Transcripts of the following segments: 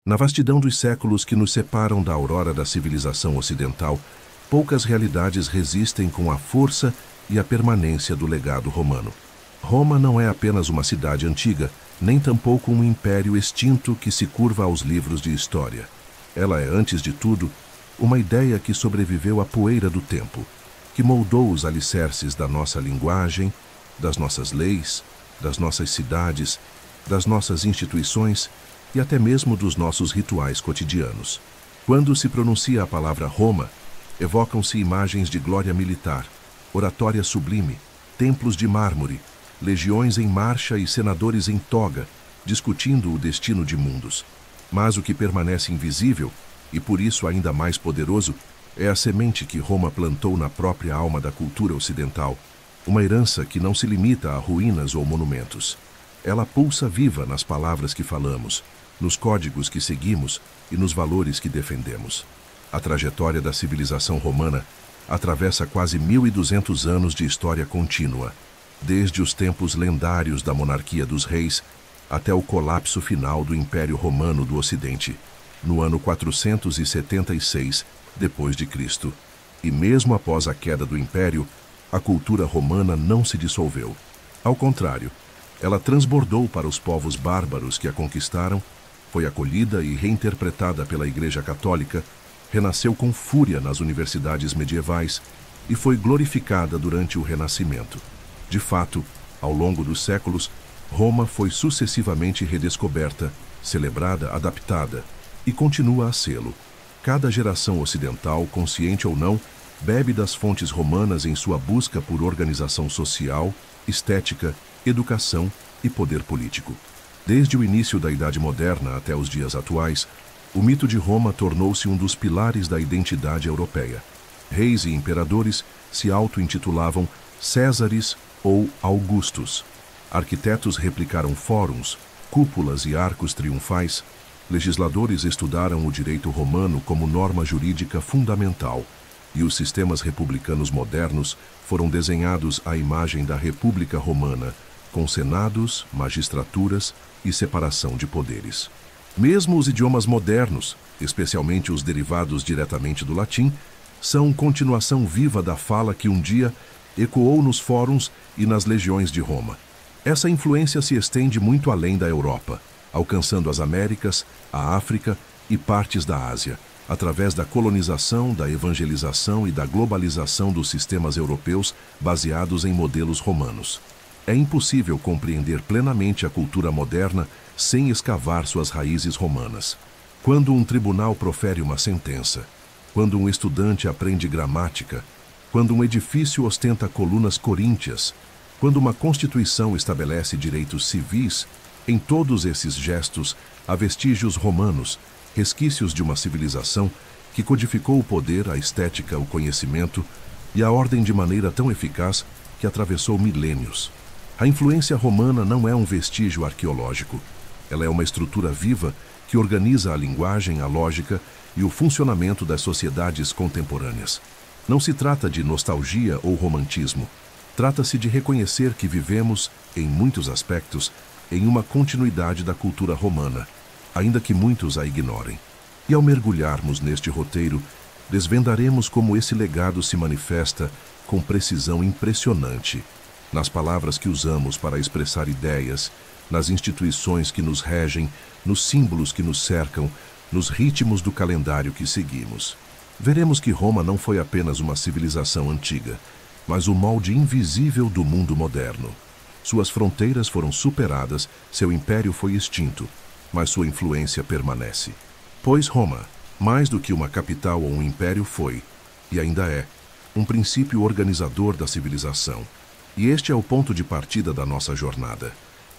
Na vastidão dos séculos que nos separam da aurora da civilização ocidental, poucas realidades resistem com a força e a permanência do legado romano. Roma não é apenas uma cidade antiga, nem tampouco um império extinto que se curva aos livros de história. Ela é, antes de tudo, uma ideia que sobreviveu à poeira do tempo, que moldou os alicerces da nossa linguagem, das nossas leis, das nossas cidades, das nossas instituições e até mesmo dos nossos rituais cotidianos. Quando se pronuncia a palavra Roma, evocam-se imagens de glória militar, oratória sublime, templos de mármore, legiões em marcha e senadores em toga, discutindo o destino de mundos. Mas o que permanece invisível, e por isso ainda mais poderoso, é a semente que Roma plantou na própria alma da cultura ocidental, uma herança que não se limita a ruínas ou monumentos. Ela pulsa viva nas palavras que falamos, nos códigos que seguimos e nos valores que defendemos. A trajetória da civilização romana atravessa quase 1.200 anos de história contínua, desde os tempos lendários da monarquia dos reis até o colapso final do Império Romano do Ocidente, no ano 476 d.C. E mesmo após a queda do Império, a cultura romana não se dissolveu. Ao contrário, ela transbordou para os povos bárbaros que a conquistaram, foi acolhida e reinterpretada pela Igreja Católica, renasceu com fúria nas universidades medievais e foi glorificada durante o Renascimento. De fato, ao longo dos séculos, Roma foi sucessivamente redescoberta, celebrada, adaptada e continua a sê-lo. Cada geração ocidental, consciente ou não, bebe das fontes romanas em sua busca por organização social, estética, educação e poder político. Desde o início da Idade Moderna até os dias atuais, o mito de Roma tornou-se um dos pilares da identidade europeia. Reis e imperadores se auto-intitulavam Césares ou Augustos. Arquitetos replicaram fóruns, cúpulas e arcos triunfais. Legisladores estudaram o direito romano como norma jurídica fundamental, e os sistemas republicanos modernos foram desenhados à imagem da República Romana, com senados, magistraturas e separação de poderes. Mesmo os idiomas modernos, especialmente os derivados diretamente do latim, são continuação viva da fala que um dia ecoou nos fóruns e nas legiões de Roma. Essa influência se estende muito além da Europa, alcançando as Américas, a África e partes da Ásia, através da colonização, da evangelização e da globalização dos sistemas europeus baseados em modelos romanos. É impossível compreender plenamente a cultura moderna sem escavar suas raízes romanas. Quando um tribunal profere uma sentença, quando um estudante aprende gramática, quando um edifício ostenta colunas coríntias, quando uma constituição estabelece direitos civis, em todos esses gestos há vestígios romanos, resquícios de uma civilização que codificou o poder, a estética, o conhecimento e a ordem de maneira tão eficaz que atravessou milênios. A influência romana não é um vestígio arqueológico. Ela é uma estrutura viva que organiza a linguagem, a lógica e o funcionamento das sociedades contemporâneas. Não se trata de nostalgia ou romantismo. Trata-se de reconhecer que vivemos, em muitos aspectos, em uma continuidade da cultura romana, ainda que muitos a ignorem. E ao mergulharmos neste roteiro, desvendaremos como esse legado se manifesta com precisão impressionante nas palavras que usamos para expressar ideias, nas instituições que nos regem, nos símbolos que nos cercam, nos ritmos do calendário que seguimos. Veremos que Roma não foi apenas uma civilização antiga, mas o molde invisível do mundo moderno. Suas fronteiras foram superadas, seu império foi extinto, mas sua influência permanece. Pois Roma, mais do que uma capital ou um império, foi, e ainda é, um princípio organizador da civilização. E este é o ponto de partida da nossa jornada.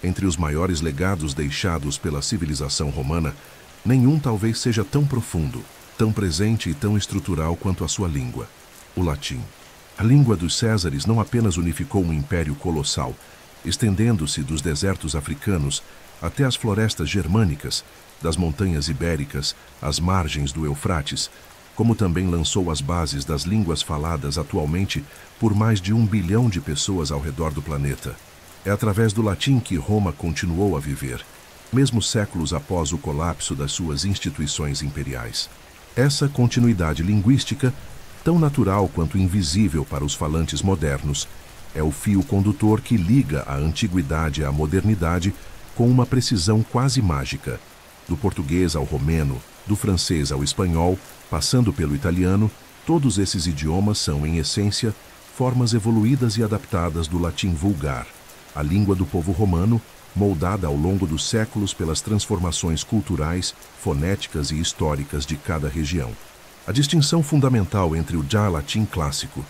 Entre os maiores legados deixados pela civilização romana, nenhum talvez seja tão profundo, tão presente e tão estrutural quanto a sua língua, o latim. A língua dos Césares não apenas unificou um império colossal, estendendo-se dos desertos africanos até as florestas germânicas, das montanhas ibéricas às margens do Eufrates, como também lançou as bases das línguas faladas atualmente por mais de 1 bilhão de pessoas ao redor do planeta. É através do latim que Roma continuou a viver, mesmo séculos após o colapso das suas instituições imperiais. Essa continuidade linguística, tão natural quanto invisível para os falantes modernos, é o fio condutor que liga a antiguidade à modernidade com uma precisão quase mágica. Do português ao romeno, do francês ao espanhol, passando pelo italiano, todos esses idiomas são, em essência, formas evoluídas e adaptadas do latim vulgar, a língua do povo romano, moldada ao longo dos séculos pelas transformações culturais, fonéticas e históricas de cada região. A distinção fundamental entre o já latim clássico,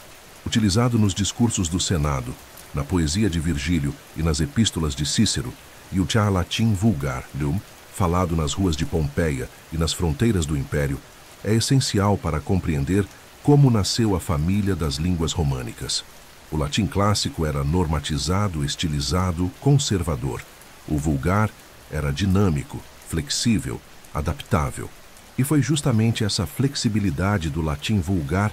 utilizado nos discursos do Senado, na poesia de Virgílio e nas epístolas de Cícero, e o já latim vulgar, falado nas ruas de Pompeia e nas fronteiras do Império, é essencial para compreender como nasceu a família das línguas românicas. O latim clássico era normatizado, estilizado, conservador. O vulgar era dinâmico, flexível, adaptável. E foi justamente essa flexibilidade do latim vulgar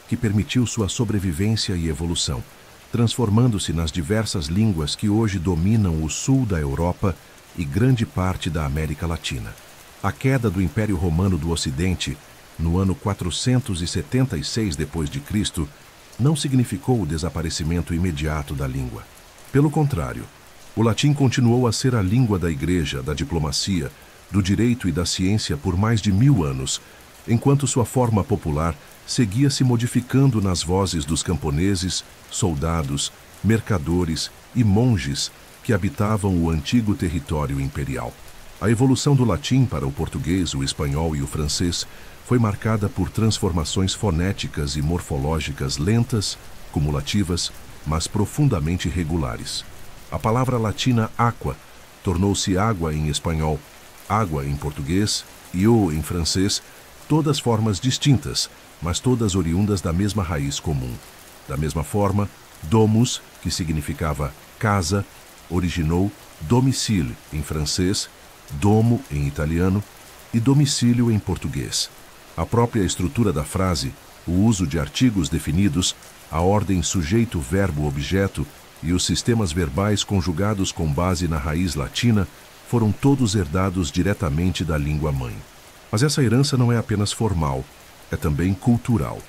que permitiu sua sobrevivência e evolução, transformando-se nas diversas línguas que hoje dominam o sul da Europa e grande parte da América Latina. A queda do Império Romano do Ocidente, no ano 476 d.C., não significou o desaparecimento imediato da língua. Pelo contrário, o latim continuou a ser a língua da igreja, da diplomacia, do direito e da ciência por mais de 1000 anos, enquanto sua forma popular seguia se modificando nas vozes dos camponeses, soldados, mercadores e monges que habitavam o antigo território imperial. A evolução do latim para o português, o espanhol e o francês foi marcada por transformações fonéticas e morfológicas lentas, cumulativas, mas profundamente regulares. A palavra latina aqua tornou-se água em espanhol, água em português e o em francês, todas formas distintas, mas todas oriundas da mesma raiz comum. Da mesma forma, domus, que significava casa, originou domicile em francês, domo em italiano e domicílio em português. A própria estrutura da frase, o uso de artigos definidos, a ordem sujeito-verbo-objeto e os sistemas verbais conjugados com base na raiz latina foram todos herdados diretamente da língua-mãe. Mas essa herança não é apenas formal, é também cultural,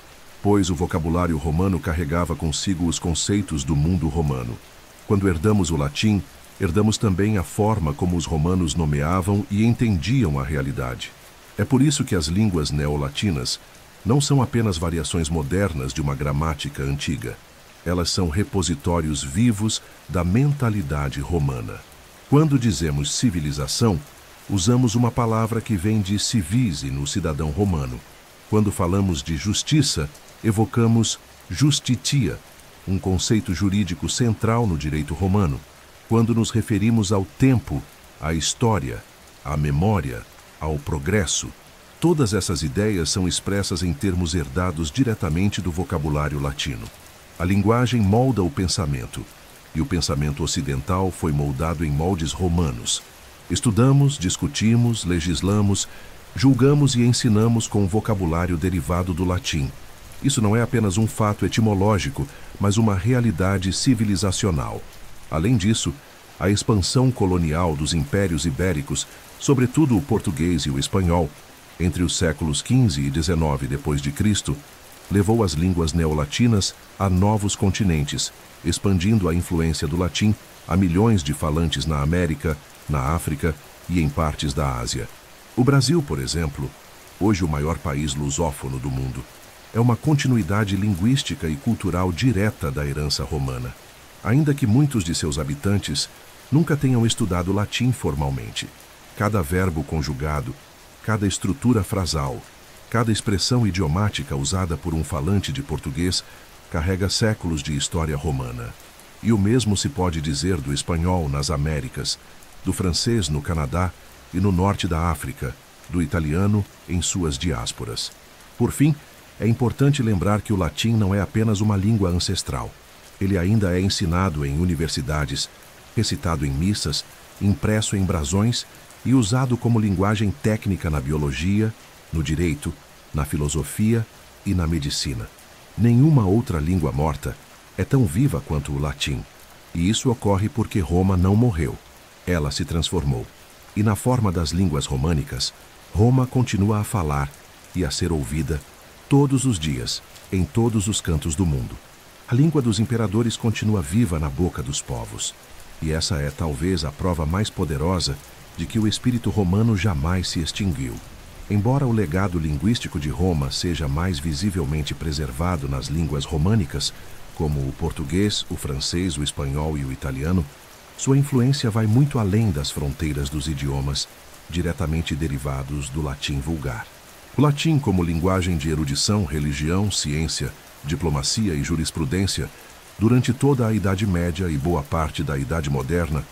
pois o vocabulário romano carregava consigo os conceitos do mundo romano. Quando herdamos o latim, herdamos também a forma como os romanos nomeavam e entendiam a realidade. É por isso que as línguas neolatinas não são apenas variações modernas de uma gramática antiga. Elas são repositórios vivos da mentalidade romana. Quando dizemos civilização, usamos uma palavra que vem de civise no cidadão romano. Quando falamos de justiça, evocamos justitia, um conceito jurídico central no direito romano. Quando nos referimos ao tempo, à história, à memória, ao progresso, todas essas ideias são expressas em termos herdados diretamente do vocabulário latino. A linguagem molda o pensamento, e o pensamento ocidental foi moldado em moldes romanos. Estudamos, discutimos, legislamos, julgamos e ensinamos com o vocabulário derivado do latim. Isso não é apenas um fato etimológico, mas uma realidade civilizacional. Além disso, a expansão colonial dos impérios ibéricos, sobretudo o português e o espanhol, entre os séculos XV e XIX d.C., levou as línguas neolatinas a novos continentes, expandindo a influência do latim a milhões de falantes na América, na África e em partes da Ásia. O Brasil, por exemplo, hoje o maior país lusófono do mundo, é uma continuidade linguística e cultural direta da herança romana, ainda que muitos de seus habitantes nunca tenham estudado latim formalmente. Cada verbo conjugado, cada estrutura frasal, cada expressão idiomática usada por um falante de português carrega séculos de história romana. E o mesmo se pode dizer do espanhol nas Américas, do francês no Canadá e no norte da África, do italiano em suas diásporas. Por fim, é importante lembrar que o latim não é apenas uma língua ancestral. Ele ainda é ensinado em universidades, recitado em missas, impresso em brasões e usado como linguagem técnica na biologia, no direito, na filosofia e na medicina. Nenhuma outra língua morta é tão viva quanto o latim, e isso ocorre porque Roma não morreu, ela se transformou. E na forma das línguas românicas, Roma continua a falar e a ser ouvida todos os dias, em todos os cantos do mundo. A língua dos imperadores continua viva na boca dos povos. E essa é talvez a prova mais poderosa de que o espírito romano jamais se extinguiu. Embora o legado linguístico de Roma seja mais visivelmente preservado nas línguas românicas, como o português, o francês, o espanhol e o italiano, sua influência vai muito além das fronteiras dos idiomas, diretamente derivados do latim vulgar. O latim, como linguagem de erudição, religião, ciência, diplomacia e jurisprudência, durante toda a Idade Média e boa parte da Idade Moderna,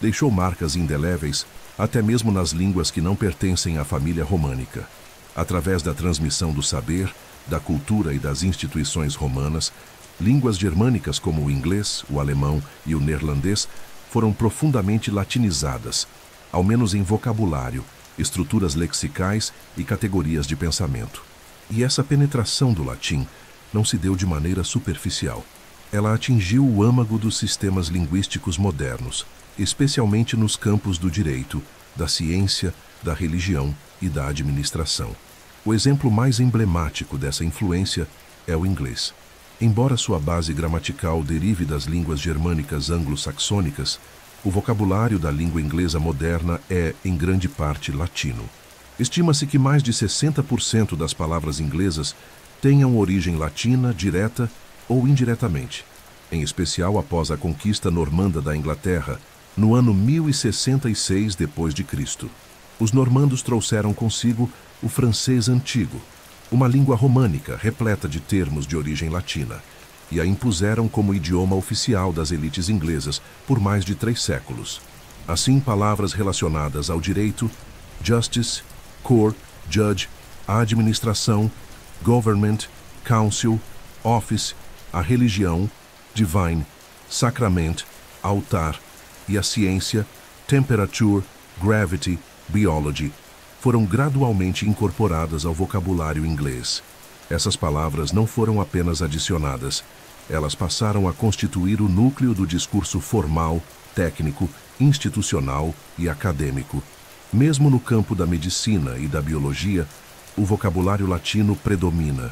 deixou marcas indeléveis até mesmo nas línguas que não pertencem à família românica. Através da transmissão do saber, da cultura e das instituições romanas, línguas germânicas como o inglês, o alemão e o neerlandês foram profundamente latinizadas, ao menos em vocabulário, estruturas lexicais e categorias de pensamento. E essa penetração do latim não se deu de maneira superficial. Ela atingiu o âmago dos sistemas linguísticos modernos, especialmente nos campos do direito, da ciência, da religião e da administração. O exemplo mais emblemático dessa influência é o inglês. Embora sua base gramatical derive das línguas germânicas anglo-saxônicas, o vocabulário da língua inglesa moderna é, em grande parte, latino. Estima-se que mais de 60% das palavras inglesas tenham origem latina, direta ou indiretamente, em especial após a conquista normanda da Inglaterra, no ano 1066 d.C. Os normandos trouxeram consigo o francês antigo, uma língua românica repleta de termos de origem latina, e a impuseram como idioma oficial das elites inglesas por mais de 3 séculos. Assim, palavras relacionadas ao direito, justice, court, judge, administração, government, council, office, a religião, divine, sacrament, altar, e a ciência, temperature, gravity, biology, foram gradualmente incorporadas ao vocabulário inglês. Essas palavras não foram apenas adicionadas, elas passaram a constituir o núcleo do discurso formal, técnico, institucional e acadêmico. Mesmo no campo da medicina e da biologia, o vocabulário latino predomina.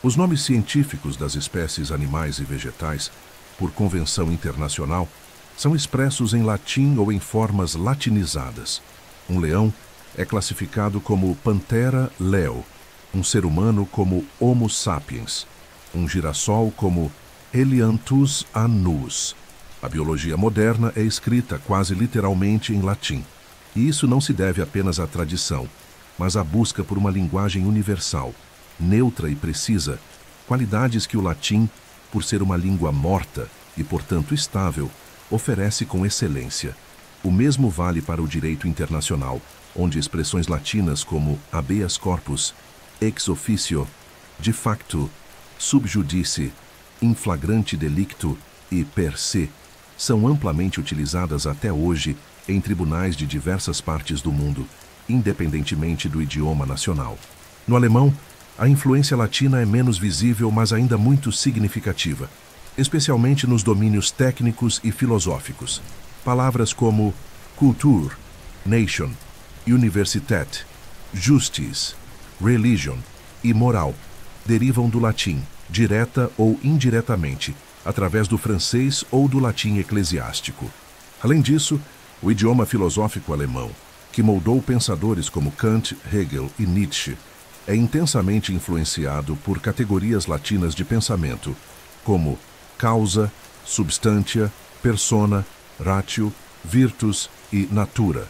Os nomes científicos das espécies animais e vegetais, por convenção internacional, são expressos em latim ou em formas latinizadas. Um leão é classificado como Panthera leo, um ser humano como Homo sapiens, um girassol como Helianthus annus. A biologia moderna é escrita quase literalmente em latim. E isso não se deve apenas à tradição, mas à busca por uma linguagem universal, neutra e precisa, qualidades que o latim, por ser uma língua morta e, portanto, estável, oferece com excelência. O mesmo vale para o direito internacional, onde expressões latinas como habeas corpus, ex officio, de facto, sub judice, in flagrante delicto e per se são amplamente utilizadas até hoje em tribunais de diversas partes do mundo, independentemente do idioma nacional. No alemão, a influência latina é menos visível, mas ainda muito significativa, especialmente nos domínios técnicos e filosóficos. Palavras como Kultur, Nation, Universität, Justice, Religion e Moral derivam do latim, direta ou indiretamente, através do francês ou do latim eclesiástico. Além disso, o idioma filosófico alemão, que moldou pensadores como Kant, Hegel e Nietzsche, é intensamente influenciado por categorias latinas de pensamento, como causa, substantia, persona, ratio, virtus e natura.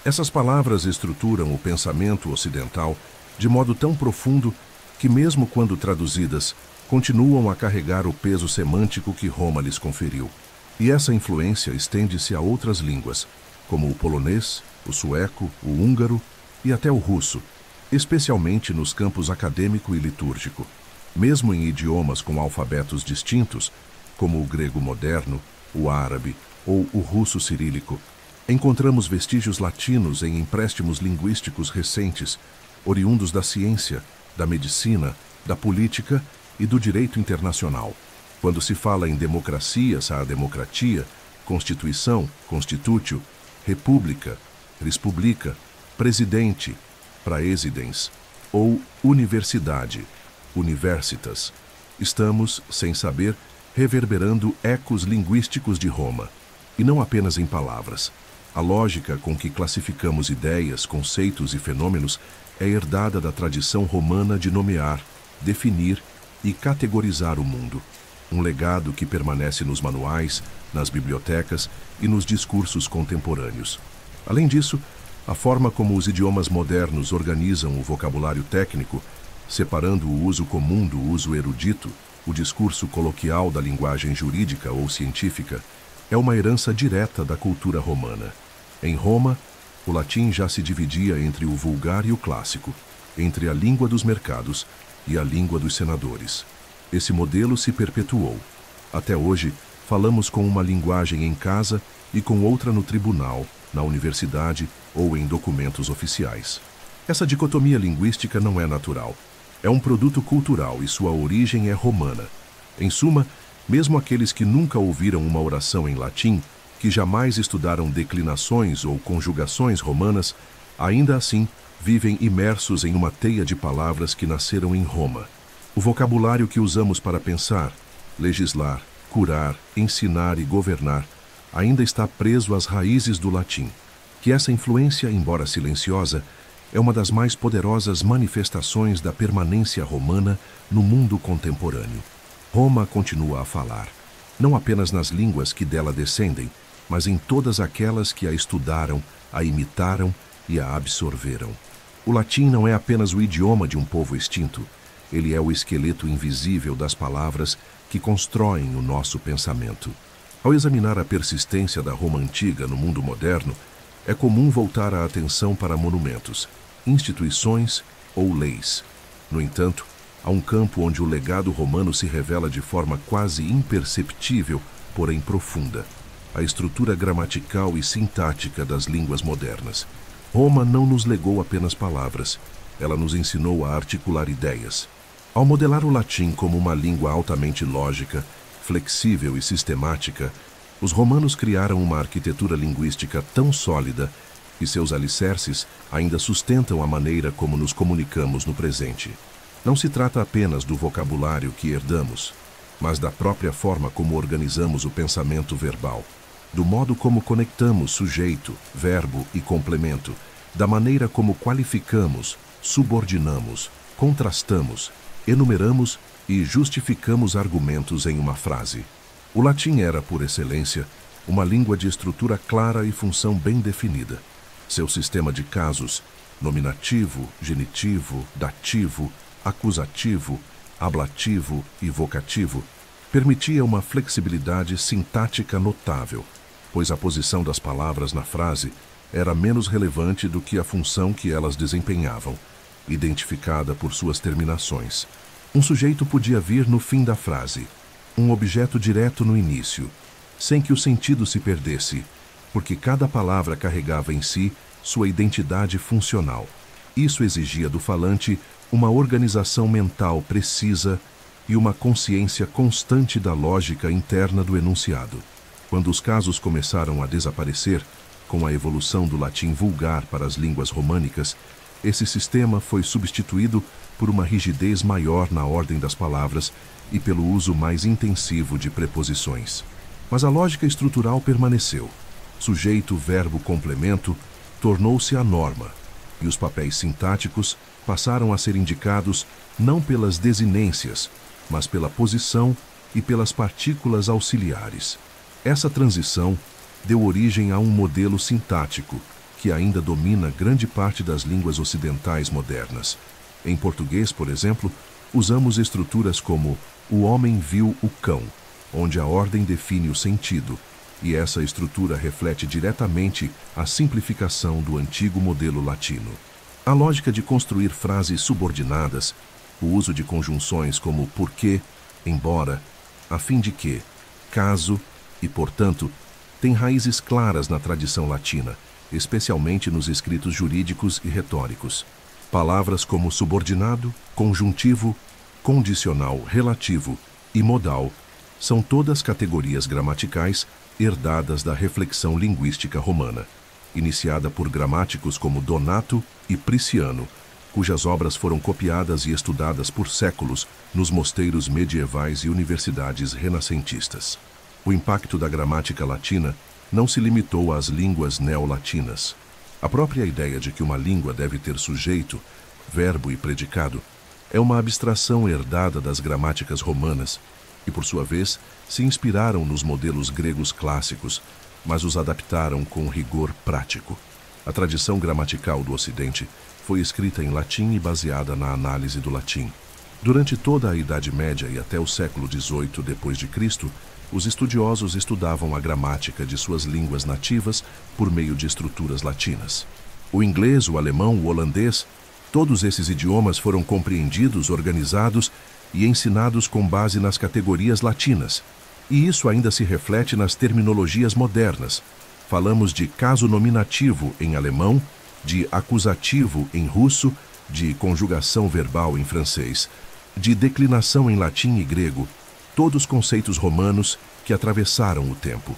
Essas palavras estruturam o pensamento ocidental de modo tão profundo que, mesmo quando traduzidas, continuam a carregar o peso semântico que Roma lhes conferiu. E essa influência estende-se a outras línguas, como o polonês, o sueco, o húngaro e até o russo, especialmente nos campos acadêmico e litúrgico. Mesmo em idiomas com alfabetos distintos, como o grego moderno, o árabe ou o russo cirílico, encontramos vestígios latinos em empréstimos linguísticos recentes, oriundos da ciência, da medicina, da política e do direito internacional. Quando se fala em democracia, a democratia, constituição, constitutio, república, respublica, presidente, praesidens, ou universidade, universitas. Estamos, sem saber, reverberando ecos linguísticos de Roma, e não apenas em palavras. A lógica com que classificamos ideias, conceitos e fenômenos é herdada da tradição romana de nomear, definir e categorizar o mundo. Um legado que permanece nos manuais, nas bibliotecas e nos discursos contemporâneos. Além disso, a forma como os idiomas modernos organizam o vocabulário técnico, separando o uso comum do uso erudito, o discurso coloquial da linguagem jurídica ou científica, é uma herança direta da cultura romana. Em Roma, o latim já se dividia entre o vulgar e o clássico, entre a língua dos mercados e a língua dos senadores. Esse modelo se perpetuou. Até hoje, falamos com uma linguagem em casa e com outra no tribunal, na universidade ou em documentos oficiais. Essa dicotomia linguística não é natural. É um produto cultural e sua origem é romana. Em suma, mesmo aqueles que nunca ouviram uma oração em latim, que jamais estudaram declinações ou conjugações romanas, ainda assim vivem imersos em uma teia de palavras que nasceram em Roma. O vocabulário que usamos para pensar, legislar, curar, ensinar e governar ainda está preso às raízes do latim, que essa influência, embora silenciosa, é uma das mais poderosas manifestações da permanência romana no mundo contemporâneo. Roma continua a falar, não apenas nas línguas que dela descendem, mas em todas aquelas que a estudaram, a imitaram e a absorveram. O latim não é apenas o idioma de um povo extinto, ele é o esqueleto invisível das palavras que constroem o nosso pensamento. Ao examinar a persistência da Roma antiga no mundo moderno, é comum voltar a atenção para monumentos, instituições ou leis. No entanto, há um campo onde o legado romano se revela de forma quase imperceptível, porém profunda: a estrutura gramatical e sintática das línguas modernas. Roma não nos legou apenas palavras, ela nos ensinou a articular ideias. Ao modelar o latim como uma língua altamente lógica, flexível e sistemática, os romanos criaram uma arquitetura linguística tão sólida que seus alicerces ainda sustentam a maneira como nos comunicamos no presente. Não se trata apenas do vocabulário que herdamos, mas da própria forma como organizamos o pensamento verbal, do modo como conectamos sujeito, verbo e complemento, da maneira como qualificamos, subordinamos, contrastamos, enumeramos e justificamos argumentos em uma frase. O latim era, por excelência, uma língua de estrutura clara e função bem definida. Seu sistema de casos, nominativo, genitivo, dativo, acusativo, ablativo e vocativo, permitia uma flexibilidade sintática notável, pois a posição das palavras na frase era menos relevante do que a função que elas desempenhavam, identificada por suas terminações. Um sujeito podia vir no fim da frase, um objeto direto no início, sem que o sentido se perdesse, porque cada palavra carregava em si sua identidade funcional. Isso exigia do falante uma organização mental precisa e uma consciência constante da lógica interna do enunciado. Quando os casos começaram a desaparecer, com a evolução do latim vulgar para as línguas românicas, esse sistema foi substituído por uma rigidez maior na ordem das palavras e pelo uso mais intensivo de preposições. Mas a lógica estrutural permaneceu. Sujeito, verbo, complemento tornou-se a norma, e os papéis sintáticos passaram a ser indicados não pelas desinências, mas pela posição e pelas partículas auxiliares. Essa transição deu origem a um modelo sintático que ainda domina grande parte das línguas ocidentais modernas. Em português, por exemplo, usamos estruturas como o homem viu o cão, onde a ordem define o sentido, e essa estrutura reflete diretamente a simplificação do antigo modelo latino. A lógica de construir frases subordinadas, o uso de conjunções como porque, embora, a fim de que, caso e, portanto, tem raízes claras na tradição latina, especialmente nos escritos jurídicos e retóricos. Palavras como subordinado, conjuntivo, condicional, relativo e modal são todas categorias gramaticais herdadas da reflexão linguística romana. iniciada por gramáticos como Donato e Prisciano, cujas obras foram copiadas e estudadas por séculos nos mosteiros medievais e universidades renascentistas. O impacto da gramática latina não se limitou às línguas neolatinas. A própria ideia de que uma língua deve ter sujeito, verbo e predicado é uma abstração herdada das gramáticas romanas e, por sua vez, se inspiraram nos modelos gregos clássicos, mas os adaptaram com rigor prático. A tradição gramatical do Ocidente foi escrita em latim e baseada na análise do latim. Durante toda a Idade Média e até o século XVIII d.C., os estudiosos estudavam a gramática de suas línguas nativas por meio de estruturas latinas. O inglês, o alemão, o holandês, todos esses idiomas foram compreendidos, organizados e ensinados com base nas categorias latinas. E isso ainda se reflete nas terminologias modernas. Falamos de caso nominativo em alemão, de acusativo em russo, de conjugação verbal em francês, de declinação em latim e grego, todos conceitos romanos que atravessaram o tempo.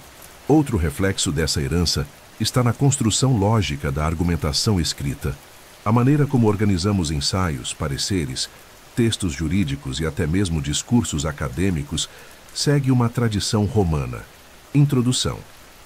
Outro reflexo dessa herança está na construção lógica da argumentação escrita. A maneira como organizamos ensaios, pareceres, textos jurídicos e até mesmo discursos acadêmicos segue uma tradição romana. Introdução,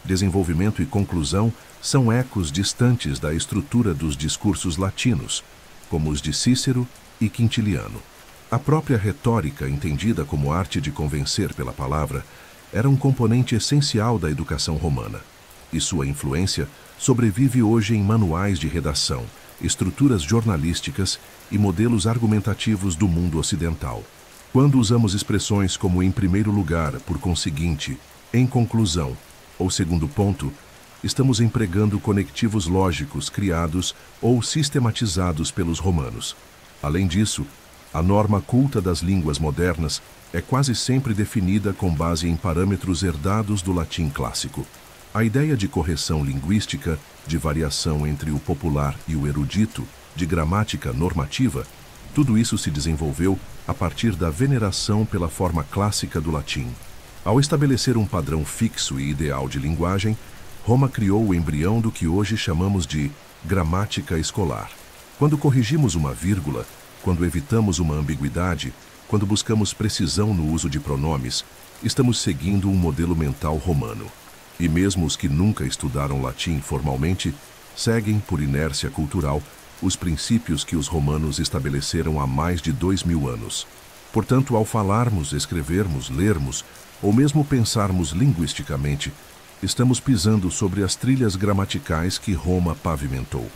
desenvolvimento e conclusão são ecos distantes da estrutura dos discursos latinos, como os de Cícero e Quintiliano. A própria retórica, entendida como arte de convencer pela palavra, era um componente essencial da educação romana, e sua influência sobrevive hoje em manuais de redação, estruturas jornalísticas e modelos argumentativos do mundo ocidental. Quando usamos expressões como em primeiro lugar, por conseguinte, em conclusão ou segundo ponto, estamos empregando conectivos lógicos criados ou sistematizados pelos romanos. Além disso, a norma culta das línguas modernas é quase sempre definida com base em parâmetros herdados do latim clássico. A ideia de correção linguística, de variação entre o popular e o erudito, de gramática normativa, tudo isso se desenvolveu a partir da veneração pela forma clássica do latim. Ao estabelecer um padrão fixo e ideal de linguagem, Roma criou o embrião do que hoje chamamos de gramática escolar. Quando corrigimos uma vírgula, quando evitamos uma ambiguidade, quando buscamos precisão no uso de pronomes, estamos seguindo um modelo mental romano. E mesmo os que nunca estudaram latim formalmente, seguem, por inércia cultural, os princípios que os romanos estabeleceram há mais de 2000 anos. Portanto, ao falarmos, escrevermos, lermos, ou mesmo pensarmos linguisticamente, estamos pisando sobre as trilhas gramaticais que Roma pavimentou.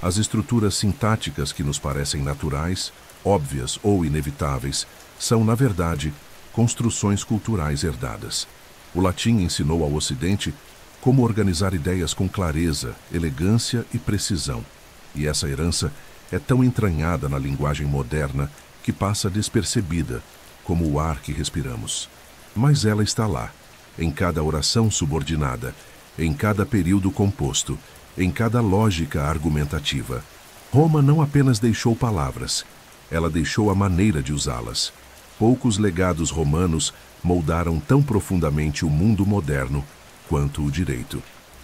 As estruturas sintáticas que nos parecem naturais, óbvias ou inevitáveis, são, na verdade, construções culturais herdadas. O latim ensinou ao Ocidente como organizar ideias com clareza, elegância e precisão. E essa herança é tão entranhada na linguagem moderna que passa despercebida, como o ar que respiramos. Mas ela está lá, em cada oração subordinada, em cada período composto, em cada lógica argumentativa. Roma não apenas deixou palavras, ela deixou a maneira de usá-las. Poucos legados romanos moldaram tão profundamente o mundo moderno quanto o direito.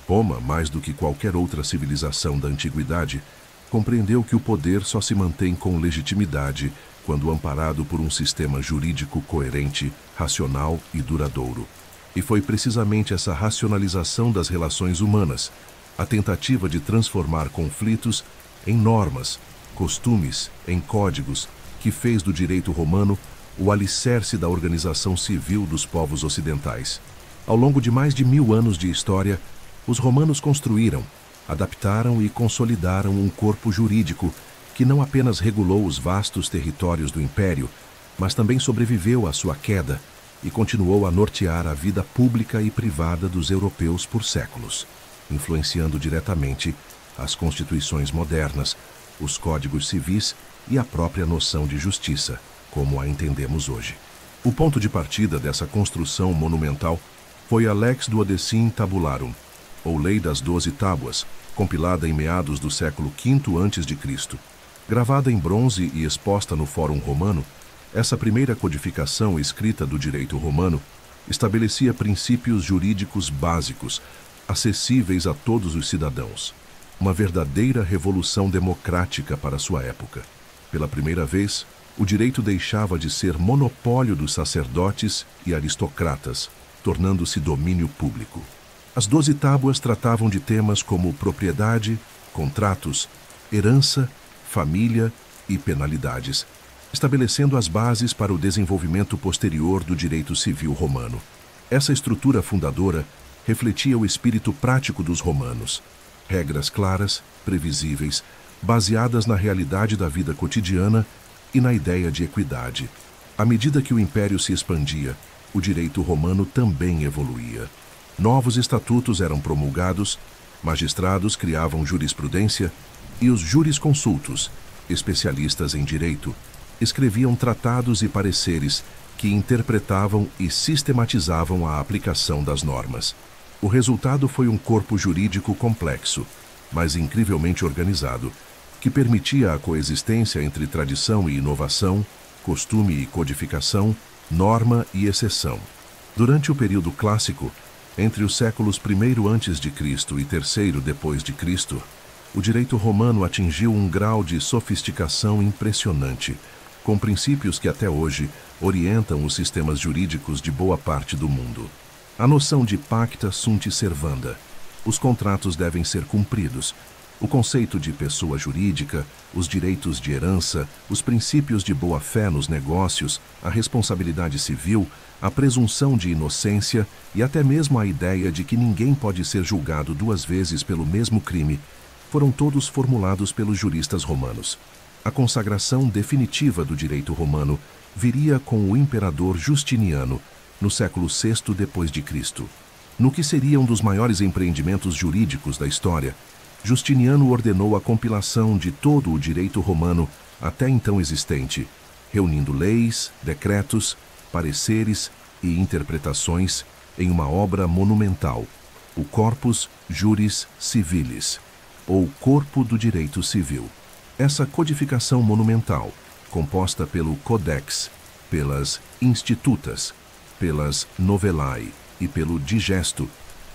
Roma, mais do que qualquer outra civilização da antiguidade, compreendeu que o poder só se mantém com legitimidade quando amparado por um sistema jurídico coerente, racional e duradouro. E foi precisamente essa racionalização das relações humanas, a tentativa de transformar conflitos em normas, costumes, em códigos, que fez do direito romano o alicerce da organização civil dos povos ocidentais. Ao longo de mais de 1000 anos de história, os romanos construíram, adaptaram e consolidaram um corpo jurídico que não apenas regulou os vastos territórios do império, mas também sobreviveu à sua queda e continuou a nortear a vida pública e privada dos europeus por séculos, influenciando diretamente as constituições modernas, os códigos civis e a própria noção de justiça, como a entendemos hoje. O ponto de partida dessa construção monumental foi a Lex Duodecim Tabularum, ou Lei das 12 Tábuas, compilada em meados do século V a.C. Gravada em bronze e exposta no Fórum Romano, essa primeira codificação escrita do direito romano estabelecia princípios jurídicos básicos, acessíveis a todos os cidadãos. Uma verdadeira revolução democrática para sua época. Pela primeira vez, o direito deixava de ser monopólio dos sacerdotes e aristocratas, tornando-se domínio público. As 12 tábuas tratavam de temas como propriedade, contratos, herança, família e penalidades, estabelecendo as bases para o desenvolvimento posterior do direito civil romano. Essa estrutura fundadora refletia o espírito prático dos romanos. Regras claras, previsíveis, baseadas na realidade da vida cotidiana e na ideia de equidade. À medida que o império se expandia, o direito romano também evoluía. Novos estatutos eram promulgados, magistrados criavam jurisprudência e os jurisconsultos, especialistas em direito, escreviam tratados e pareceres que interpretavam e sistematizavam a aplicação das normas. O resultado foi um corpo jurídico complexo, mas incrivelmente organizado, que permitia a coexistência entre tradição e inovação, costume e codificação, norma e exceção. Durante o período clássico, entre os séculos I a.C. e III depois de Cristo, o direito romano atingiu um grau de sofisticação impressionante, com princípios que até hoje orientam os sistemas jurídicos de boa parte do mundo. A noção de pacta sunt servanda. Os contratos devem ser cumpridos. O conceito de pessoa jurídica, os direitos de herança, os princípios de boa-fé nos negócios, a responsabilidade civil, a presunção de inocência e até mesmo a ideia de que ninguém pode ser julgado 2 vezes pelo mesmo crime, foram todos formulados pelos juristas romanos. A consagração definitiva do direito romano viria com o imperador Justiniano, no século VI depois de Cristo. No que seria um dos maiores empreendimentos jurídicos da história, Justiniano ordenou a compilação de todo o direito romano até então existente, reunindo leis, decretos, pareceres e interpretações em uma obra monumental, o Corpus Juris Civilis, ou Corpo do Direito Civil. Essa codificação monumental, composta pelo Codex, pelas Institutas, pelas Novellae e pelo Digesto,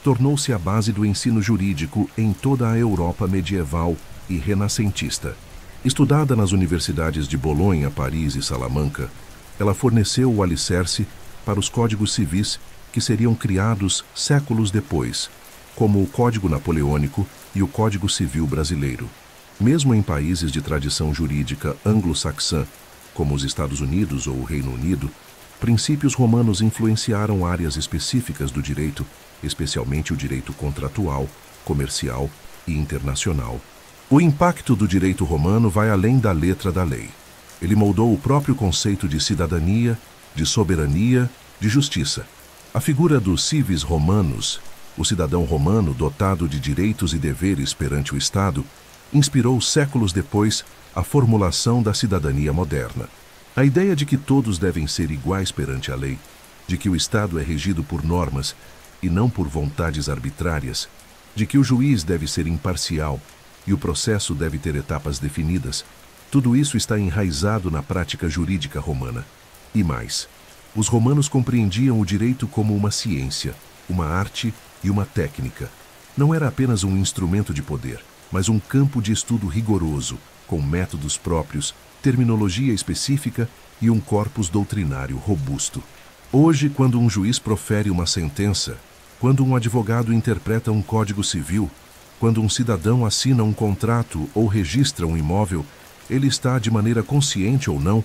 tornou-se a base do ensino jurídico em toda a Europa medieval e renascentista. Estudada nas universidades de Bolonha, Paris e Salamanca, ela forneceu o alicerce para os códigos civis que seriam criados séculos depois, como o Código Napoleônico e o Código Civil Brasileiro. Mesmo em países de tradição jurídica anglo-saxã, como os Estados Unidos ou o Reino Unido, princípios romanos influenciaram áreas específicas do direito, especialmente o direito contratual, comercial e internacional. O impacto do direito romano vai além da letra da lei. Ele moldou o próprio conceito de cidadania, de soberania, de justiça. A figura do civis romanus, o cidadão romano dotado de direitos e deveres perante o Estado, inspirou séculos depois a formulação da cidadania moderna. A ideia de que todos devem ser iguais perante a lei, de que o Estado é regido por normas e não por vontades arbitrárias, de que o juiz deve ser imparcial e o processo deve ter etapas definidas, tudo isso está enraizado na prática jurídica romana. E mais, os romanos compreendiam o direito como uma ciência, uma arte e uma técnica. Não era apenas um instrumento de poder, mas um campo de estudo rigoroso, com métodos próprios, terminologia específica e um corpus doutrinário robusto. Hoje, quando um juiz profere uma sentença, quando um advogado interpreta um código civil, quando um cidadão assina um contrato ou registra um imóvel, ele está, de maneira consciente ou não,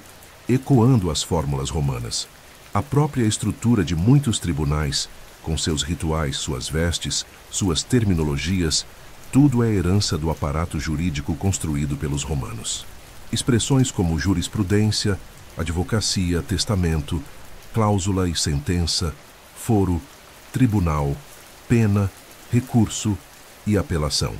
ecoando as fórmulas romanas. A própria estrutura de muitos tribunais, com seus rituais, suas vestes, suas terminologias, tudo é herança do aparato jurídico construído pelos romanos. Expressões como jurisprudência, advocacia, testamento, cláusula e sentença, foro, tribunal, pena, recurso e apelação.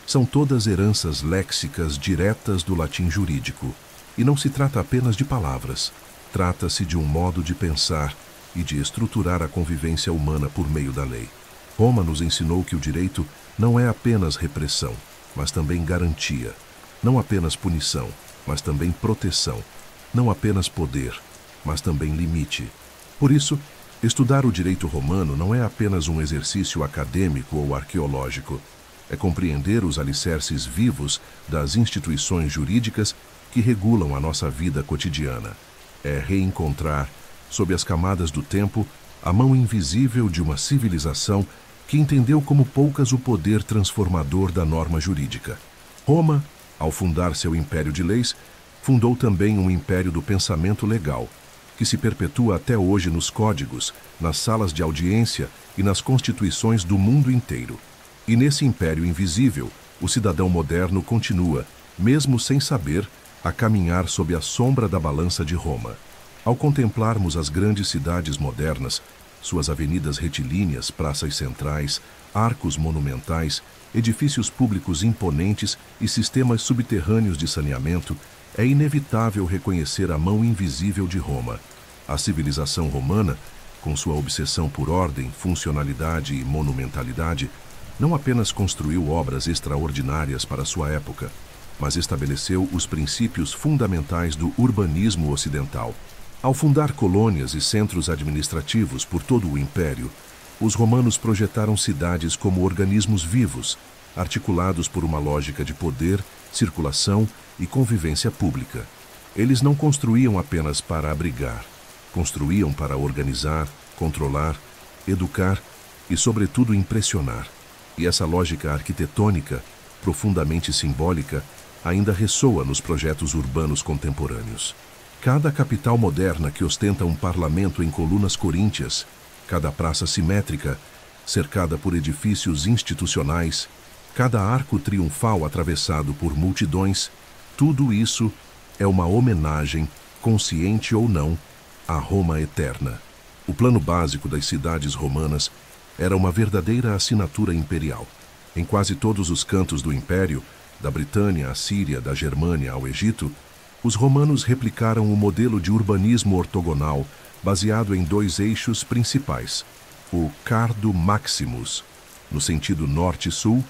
São todas heranças léxicas diretas do latim jurídico. E não se trata apenas de palavras. Trata-se de um modo de pensar e de estruturar a convivência humana por meio da lei. Roma nos ensinou que o direito não é apenas repressão, mas também garantia. Não apenas punição, mas também proteção. Não apenas poder, mas também limite. Por isso, Estudar o direito romano não é apenas um exercício acadêmico ou arqueológico. É compreender os alicerces vivos das instituições jurídicas que regulam a nossa vida cotidiana. É reencontrar, sob as camadas do tempo, a mão invisível de uma civilização que entendeu como poucas o poder transformador da norma jurídica. Roma, ao fundar seu império de leis, fundou também um império do pensamento legal, que se perpetua até hoje nos códigos, nas salas de audiência e nas constituições do mundo inteiro. E nesse império invisível, o cidadão moderno continua, mesmo sem saber, a caminhar sob a sombra da balança de Roma. Ao contemplarmos as grandes cidades modernas, suas avenidas retilíneas, praças centrais, arcos monumentais, edifícios públicos imponentes e sistemas subterrâneos de saneamento, é inevitável reconhecer a mão invisível de Roma. A civilização romana, com sua obsessão por ordem, funcionalidade e monumentalidade, não apenas construiu obras extraordinárias para sua época, mas estabeleceu os princípios fundamentais do urbanismo ocidental. Ao fundar colônias e centros administrativos por todo o império, os romanos projetaram cidades como organismos vivos, articulados por uma lógica de poder, circulação e convivência pública. Eles não construíam apenas para abrigar, construíam para organizar, controlar, educar e, sobretudo, impressionar. E essa lógica arquitetônica, profundamente simbólica, ainda ressoa nos projetos urbanos contemporâneos. Cada capital moderna que ostenta um parlamento em colunas coríntias, cada praça simétrica, cercada por edifícios institucionais, cada arco triunfal atravessado por multidões, tudo isso é uma homenagem, consciente ou não, à Roma eterna. O plano básico das cidades romanas era uma verdadeira assinatura imperial. Em quase todos os cantos do império, da Britânia à Síria, da Germânia ao Egito, os romanos replicaram o modelo de urbanismo ortogonal baseado em dois eixos principais, o Cardo Maximus, no sentido norte-sul,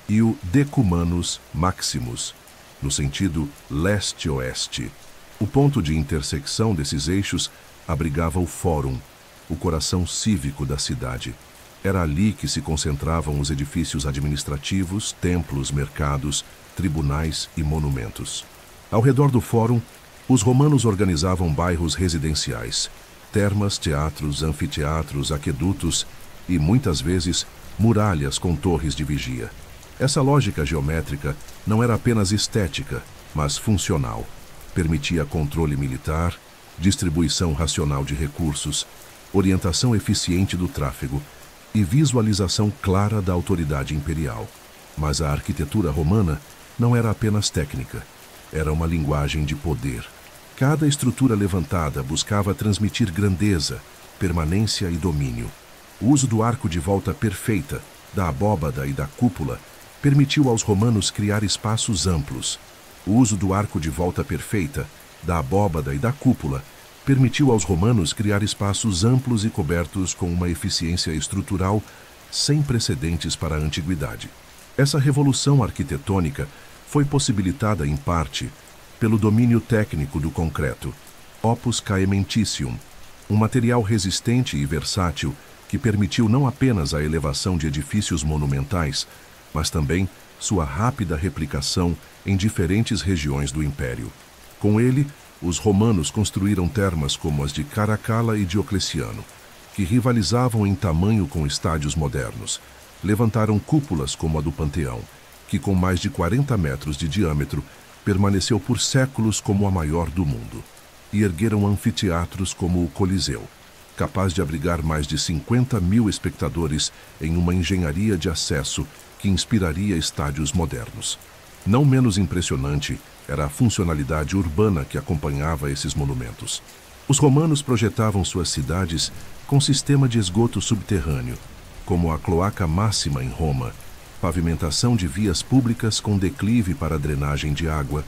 e o Decumanus Maximus, no sentido leste-oeste. O ponto de intersecção desses eixos abrigava o Fórum, o coração cívico da cidade. Era ali que se concentravam os edifícios administrativos, templos, mercados, tribunais e monumentos. Ao redor do Fórum, os romanos organizavam bairros residenciais, termas, teatros, anfiteatros, aquedutos e, muitas vezes, muralhas com torres de vigia. Essa lógica geométrica não era apenas estética, mas funcional. Permitia controle militar, distribuição racional de recursos, orientação eficiente do tráfego e visualização clara da autoridade imperial. Mas a arquitetura romana não era apenas técnica, era uma linguagem de poder. Cada estrutura levantada buscava transmitir grandeza, permanência e domínio. O uso do arco de volta perfeita, da abóbada e da cúpula permitiu aos romanos criar espaços amplos. O uso do arco de volta perfeita, da abóbada e da cúpula permitiu aos romanos criar espaços amplos e cobertos com uma eficiência estrutural sem precedentes para a antiguidade. Essa revolução arquitetônica foi possibilitada, em parte, pelo domínio técnico do concreto, opus caementicium, um material resistente e versátil que permitiu não apenas a elevação de edifícios monumentais, mas também sua rápida replicação em diferentes regiões do império. Com ele, os romanos construíram termas como as de Caracalla e Diocleciano, que rivalizavam em tamanho com estádios modernos. Levantaram cúpulas como a do Panteão, que com mais de 40 metros de diâmetro permaneceu por séculos como a maior do mundo. E ergueram anfiteatros como o Coliseu, capaz de abrigar mais de 50.000 espectadores em uma engenharia de acesso que inspiraria estádios modernos. Não menos impressionante era a funcionalidade urbana que acompanhava esses monumentos. Os romanos projetavam suas cidades com sistema de esgoto subterrâneo, como a Cloaca Máxima em Roma, pavimentação de vias públicas com declive para drenagem de água,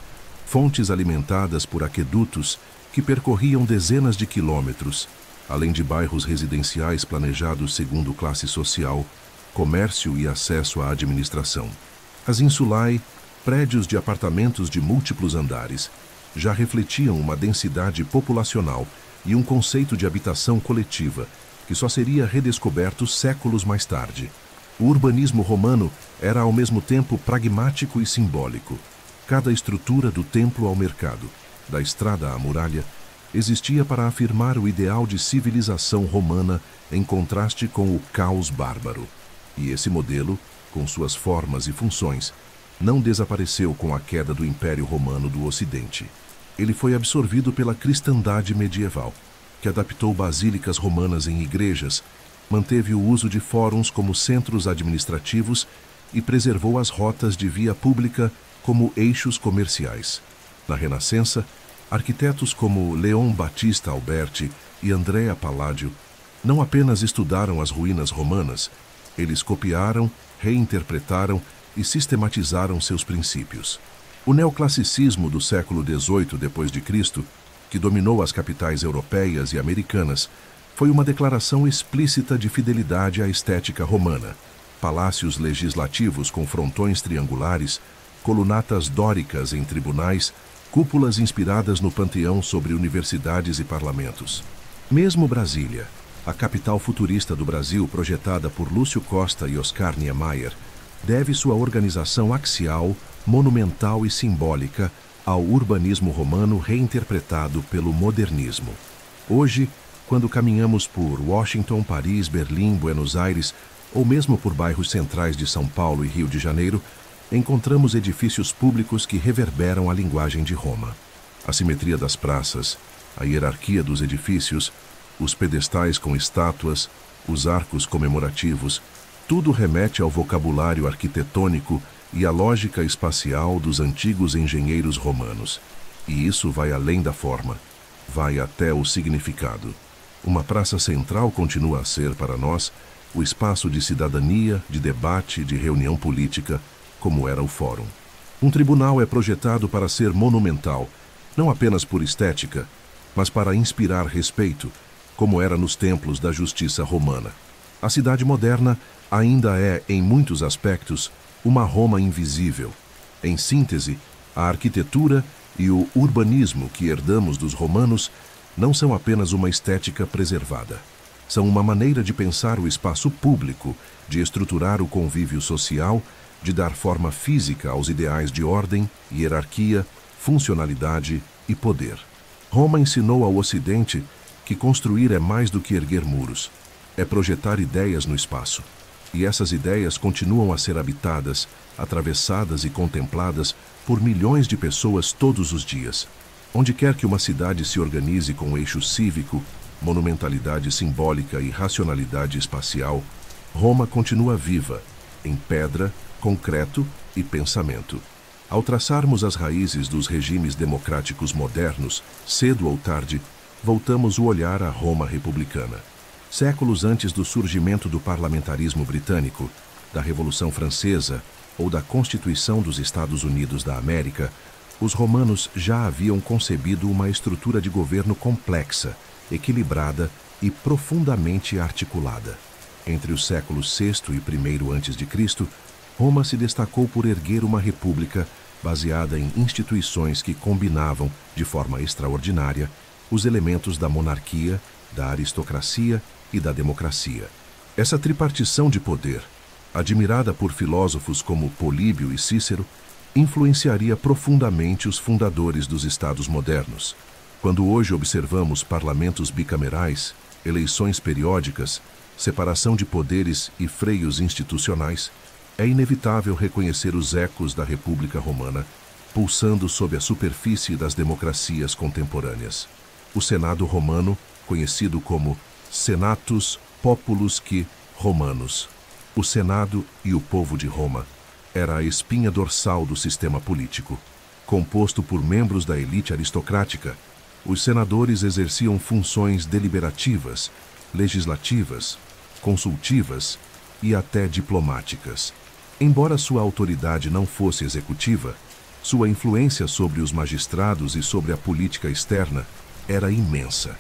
fontes alimentadas por aquedutos que percorriam dezenas de quilômetros, além de bairros residenciais planejados segundo classe social, comércio e acesso à administração. As insulae, prédios de apartamentos de múltiplos andares, já refletiam uma densidade populacional e um conceito de habitação coletiva que só seria redescoberto séculos mais tarde. O urbanismo romano era ao mesmo tempo pragmático e simbólico. Cada estrutura, do templo ao mercado, da estrada à muralha, existia para afirmar o ideal de civilização romana em contraste com o caos bárbaro. E esse modelo, com suas formas e funções, não desapareceu com a queda do Império Romano do Ocidente. Ele foi absorvido pela cristandade medieval, que adaptou basílicas romanas em igrejas, manteve o uso de fóruns como centros administrativos e preservou as rotas de via pública como eixos comerciais. Na Renascença, arquitetos como Leon Battista Alberti e Andrea Palladio não apenas estudaram as ruínas romanas, eles copiaram, reinterpretaram e sistematizaram seus princípios. O neoclassicismo do século XVIII d.C., que dominou as capitais europeias e americanas, foi uma declaração explícita de fidelidade à estética romana. Palácios legislativos com frontões triangulares, colunatas dóricas em tribunais, cúpulas inspiradas no panteão sobre universidades e parlamentos. Mesmo Brasília, a capital futurista do Brasil projetada por Lúcio Costa e Oscar Niemeyer, deve sua organização axial, monumental e simbólica ao urbanismo romano reinterpretado pelo modernismo. Hoje, quando caminhamos por Washington, Paris, Berlim, Buenos Aires ou mesmo por bairros centrais de São Paulo e Rio de Janeiro, encontramos edifícios públicos que reverberam a linguagem de Roma. A simetria das praças, a hierarquia dos edifícios, os pedestais com estátuas, os arcos comemorativos, tudo remete ao vocabulário arquitetônico e à lógica espacial dos antigos engenheiros romanos. E isso vai além da forma, vai até o significado. Uma praça central continua a ser, para nós, o espaço de cidadania, de debate, de reunião política, como era o fórum. Um tribunal é projetado para ser monumental, não apenas por estética, mas para inspirar respeito, como era nos templos da justiça romana. A cidade moderna ainda é, em muitos aspectos, uma Roma invisível. Em síntese, a arquitetura e o urbanismo que herdamos dos romanos não são apenas uma estética preservada. São uma maneira de pensar o espaço público, de estruturar o convívio social, de dar forma física aos ideais de ordem, hierarquia, funcionalidade e poder. Roma ensinou ao Ocidente que construir é mais do que erguer muros, é projetar ideias no espaço. E essas ideias continuam a ser habitadas, atravessadas e contempladas por milhões de pessoas todos os dias. Onde quer que uma cidade se organize com eixo cívico, monumentalidade simbólica e racionalidade espacial, Roma continua viva, em pedra, concreto e pensamento. Ao traçarmos as raízes dos regimes democráticos modernos, cedo ou tarde, voltamos o olhar à Roma republicana. Séculos antes do surgimento do parlamentarismo britânico, da Revolução Francesa ou da Constituição dos Estados Unidos da América, os romanos já haviam concebido uma estrutura de governo complexa, equilibrada e profundamente articulada. Entre os séculos VI e I a.C., Roma se destacou por erguer uma república baseada em instituições que combinavam, de forma extraordinária, os elementos da monarquia, da aristocracia e da democracia. Essa tripartição de poder, admirada por filósofos como Políbio e Cícero, influenciaria profundamente os fundadores dos estados modernos. Quando hoje observamos parlamentos bicamerais, eleições periódicas, separação de poderes e freios institucionais, é inevitável reconhecer os ecos da República Romana, pulsando sob a superfície das democracias contemporâneas. O Senado romano, conhecido como Senatus Populusque Romanus, o Senado e o povo de Roma, era a espinha dorsal do sistema político. Composto por membros da elite aristocrática, os senadores exerciam funções deliberativas, legislativas, consultivas e até diplomáticas. Embora sua autoridade não fosse executiva, sua influência sobre os magistrados e sobre a política externa era imensa.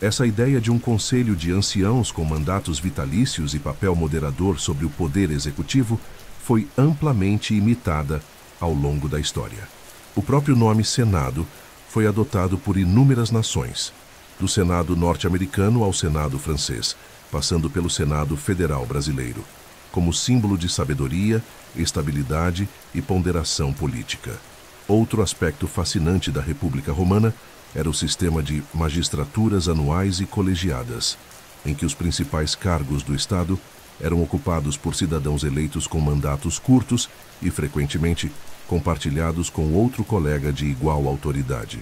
Essa ideia de um conselho de anciãos com mandatos vitalícios e papel moderador sobre o poder executivo foi amplamente imitada ao longo da história. O próprio nome Senado foi adotado por inúmeras nações, do Senado norte-americano ao Senado francês, passando pelo Senado Federal brasileiro, como símbolo de sabedoria, estabilidade e ponderação política. Outro aspecto fascinante da República Romana era o sistema de magistraturas anuais e colegiadas, em que os principais cargos do Estado eram ocupados por cidadãos eleitos com mandatos curtos e, frequentemente, compartilhados com outro colega de igual autoridade.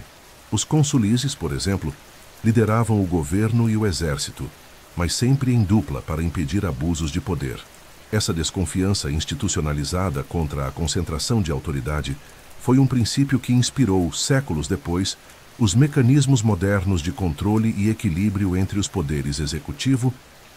Os consulizes, por exemplo, lideravam o governo e o exército, mas sempre em dupla para impedir abusos de poder. Essa desconfiança institucionalizada contra a concentração de autoridade foi um princípio que inspirou, séculos depois, os mecanismos modernos de controle e equilíbrio entre os poderes executivo,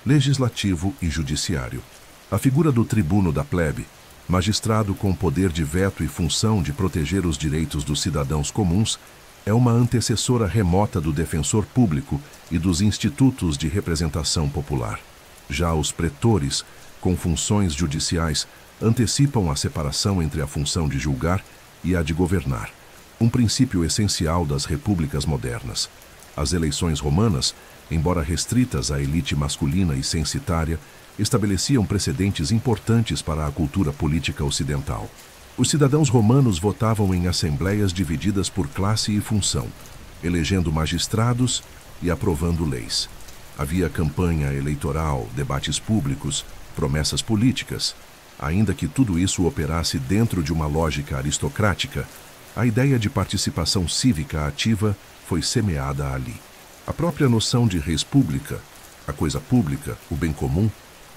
legislativo e judiciário. A figura do tribuno da plebe, magistrado com poder de veto e função de proteger os direitos dos cidadãos comuns, é uma antecessora remota do defensor público e dos institutos de representação popular. Já os pretores, com funções judiciais, antecipam a separação entre a função de julgar e a de governar, um princípio essencial das repúblicas modernas. As eleições romanas, embora restritas à elite masculina e censitária, estabeleciam precedentes importantes para a cultura política ocidental. Os cidadãos romanos votavam em assembleias divididas por classe e função, elegendo magistrados e aprovando leis. Havia campanha eleitoral, debates públicos, promessas políticas. Ainda que tudo isso operasse dentro de uma lógica aristocrática, a ideia de participação cívica ativa foi semeada ali. A própria noção de res publica, a coisa pública, o bem comum,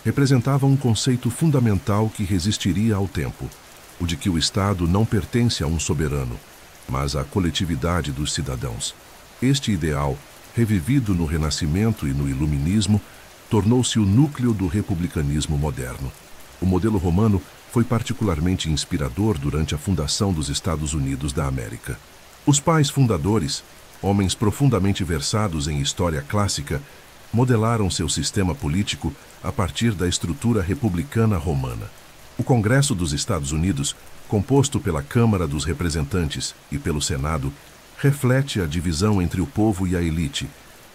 representava um conceito fundamental que resistiria ao tempo, o de que o Estado não pertence a um soberano, mas à coletividade dos cidadãos. Este ideal, revivido no Renascimento e no Iluminismo, tornou-se o núcleo do republicanismo moderno. O modelo romano foi particularmente inspirador durante a fundação dos Estados Unidos da América. Os pais fundadores, homens profundamente versados em história clássica, modelaram seu sistema político a partir da estrutura republicana romana. O Congresso dos Estados Unidos, composto pela Câmara dos Representantes e pelo Senado, reflete a divisão entre o povo e a elite,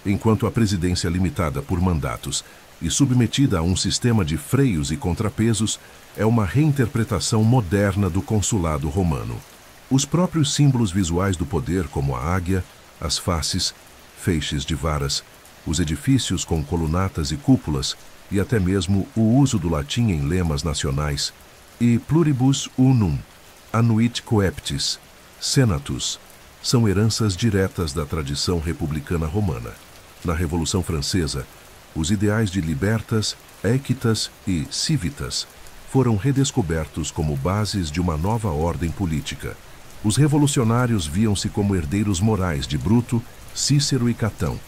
enquanto a presidência limitada por mandatos e submetida a um sistema de freios e contrapesos é uma reinterpretação moderna do consulado romano. Os próprios símbolos visuais do poder, como a águia, as faces, feixes de varas, os edifícios com colunatas e cúpulas e até mesmo o uso do latim em lemas nacionais, e pluribus unum, annuit coeptis, senatus, são heranças diretas da tradição republicana romana. Na Revolução Francesa, os ideais de libertas, equitas e civitas foram redescobertos como bases de uma nova ordem política. Os revolucionários viam-se como herdeiros morais de Bruto, Cícero e Catão,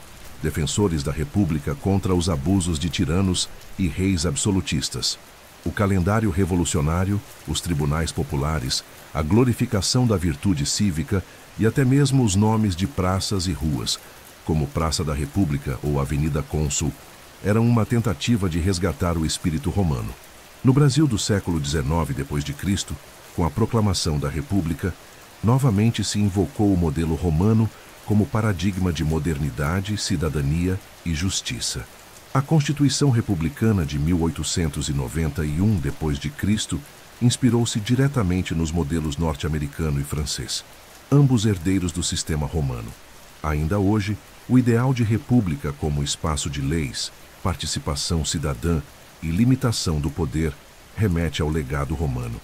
defensores da República contra os abusos de tiranos e reis absolutistas. O calendário revolucionário, os tribunais populares, a glorificação da virtude cívica e até mesmo os nomes de praças e ruas, como Praça da República ou Avenida Cônsul, eram uma tentativa de resgatar o espírito romano. No Brasil do século XIX d.C., com a proclamação da República, novamente se invocou o modelo romano como paradigma de modernidade, cidadania e justiça. A Constituição Republicana de 1891 d.C. inspirou-se diretamente nos modelos norte-americano e francês, ambos herdeiros do sistema romano. Ainda hoje, o ideal de república como espaço de leis, participação cidadã e limitação do poder remete ao legado romano.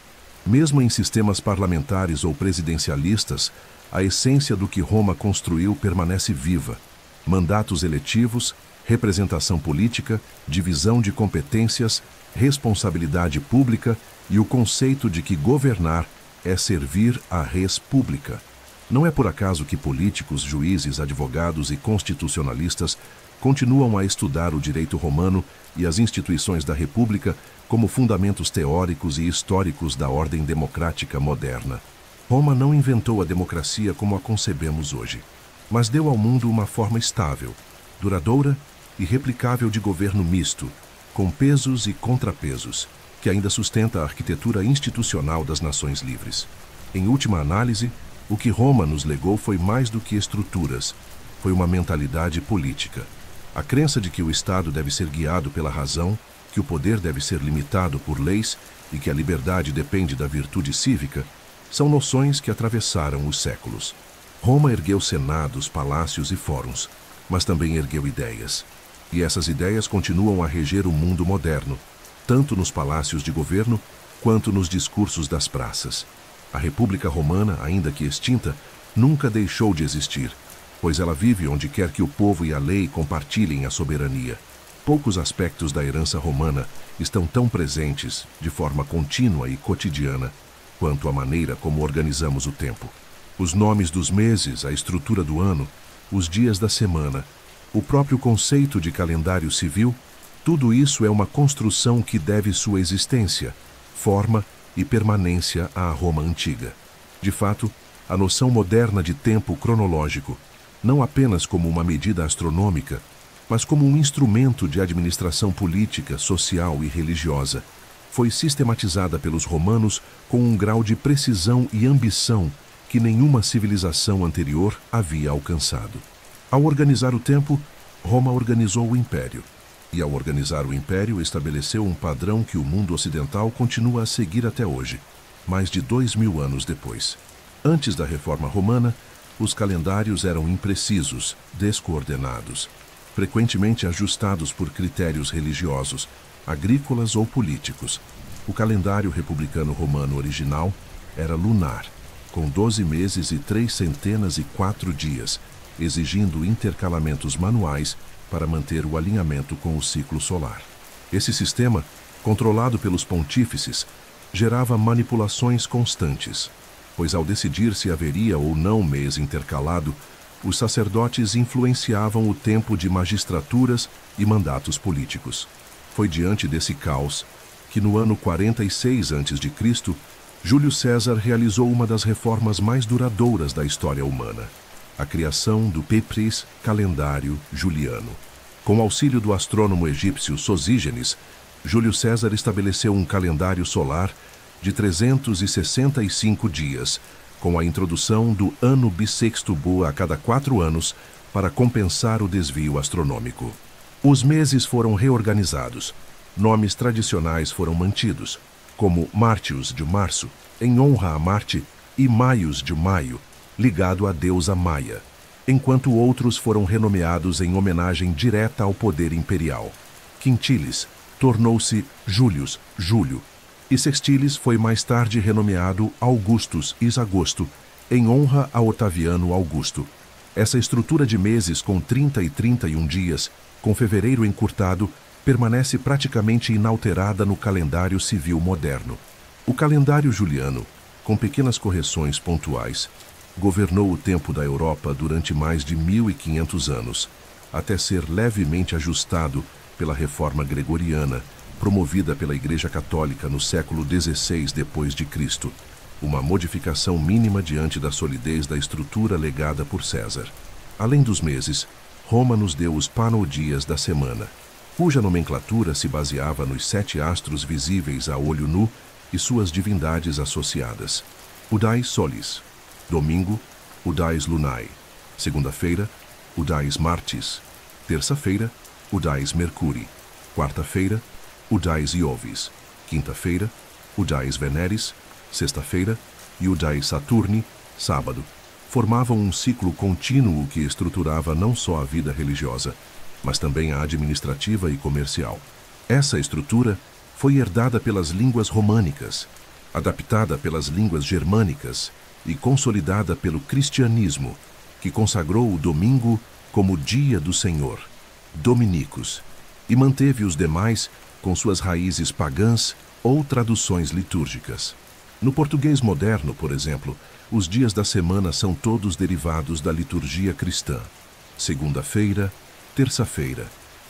Mesmo em sistemas parlamentares ou presidencialistas, a essência do que Roma construiu permanece viva. Mandatos eletivos, representação política, divisão de competências, responsabilidade pública e o conceito de que governar é servir à res pública. Não é por acaso que políticos, juízes, advogados e constitucionalistas continuam a estudar o direito romano e as instituições da República como fundamentos teóricos e históricos da ordem democrática moderna. Roma não inventou a democracia como a concebemos hoje, mas deu ao mundo uma forma estável, duradoura e replicável de governo misto, com pesos e contrapesos, que ainda sustenta a arquitetura institucional das nações livres. Em última análise, o que Roma nos legou foi mais do que estruturas, foi uma mentalidade política. A crença de que o Estado deve ser guiado pela razão, que o poder deve ser limitado por leis e que a liberdade depende da virtude cívica, são noções que atravessaram os séculos. Roma ergueu senados, palácios e fóruns, mas também ergueu ideias. E essas ideias continuam a reger o mundo moderno, tanto nos palácios de governo quanto nos discursos das praças. A República Romana, ainda que extinta, nunca deixou de existir, pois ela vive onde quer que o povo e a lei compartilhem a soberania. Poucos aspectos da herança romana estão tão presentes, de forma contínua e cotidiana, quanto a maneira como organizamos o tempo. Os nomes dos meses, a estrutura do ano, os dias da semana, o próprio conceito de calendário civil, tudo isso é uma construção que deve sua existência, forma e permanência à Roma antiga. De fato, a noção moderna de tempo cronológico, não apenas como uma medida astronômica, mas como um instrumento de administração política, social e religiosa, foi sistematizada pelos romanos com um grau de precisão e ambição que nenhuma civilização anterior havia alcançado. Ao organizar o tempo, Roma organizou o império. E ao organizar o império, estabeleceu um padrão que o mundo ocidental continua a seguir até hoje, mais de 2000 anos depois. Antes da Reforma Romana, os calendários eram imprecisos, descoordenados, frequentemente ajustados por critérios religiosos, agrícolas ou políticos. O calendário republicano romano original era lunar, com 12 meses e 304 dias, exigindo intercalamentos manuais para manter o alinhamento com o ciclo solar. Esse sistema, controlado pelos pontífices, gerava manipulações constantes, pois ao decidir se haveria ou não mês intercalado, os sacerdotes influenciavam o tempo de magistraturas e mandatos políticos. Foi diante desse caos que no ano 46 a.C., Júlio César realizou uma das reformas mais duradouras da história humana, a criação do Pepris Calendário Juliano. Com o auxílio do astrônomo egípcio Sosígenes, Júlio César estabeleceu um calendário solar de 365 dias, com a introdução do ano bissextubo a cada 4 anos para compensar o desvio astronômico. Os meses foram reorganizados, nomes tradicionais foram mantidos, como Martius de março, em honra a Marte, e Maius de maio, ligado à deusa Maia, enquanto outros foram renomeados em homenagem direta ao poder imperial. Quintilis tornou-se Julius, Júlio, e Sextilis foi mais tarde renomeado Augustus Isagosto, em honra a Otaviano Augusto. Essa estrutura de meses com 30 e 31 dias, com fevereiro encurtado, permanece praticamente inalterada no calendário civil moderno. O calendário juliano, com pequenas correções pontuais, governou o tempo da Europa durante mais de 1500 anos, até ser levemente ajustado pela Reforma Gregoriana, promovida pela Igreja Católica no século XVI d.C., uma modificação mínima diante da solidez da estrutura legada por César. Além dos meses, Roma nos deu os panodias da semana, cuja nomenclatura se baseava nos 7 astros visíveis a olho nu e suas divindades associadas. Udais Solis, domingo, Udais Lunae, segunda-feira, Udais Martis, terça-feira, Udais Mercuri, quarta-feira, Udais Iovis, quinta-feira, Udais Veneris, sexta-feira e Udais Saturni, sábado. Formavam um ciclo contínuo que estruturava não só a vida religiosa, mas também a administrativa e comercial. Essa estrutura foi herdada pelas línguas românicas, adaptada pelas línguas germânicas e consolidada pelo cristianismo, que consagrou o domingo como Dia do Senhor, Dominicus, e manteve os demais com suas raízes pagãs ou traduções litúrgicas. No português moderno, por exemplo, os dias da semana são todos derivados da liturgia cristã. Segunda-feira, terça-feira,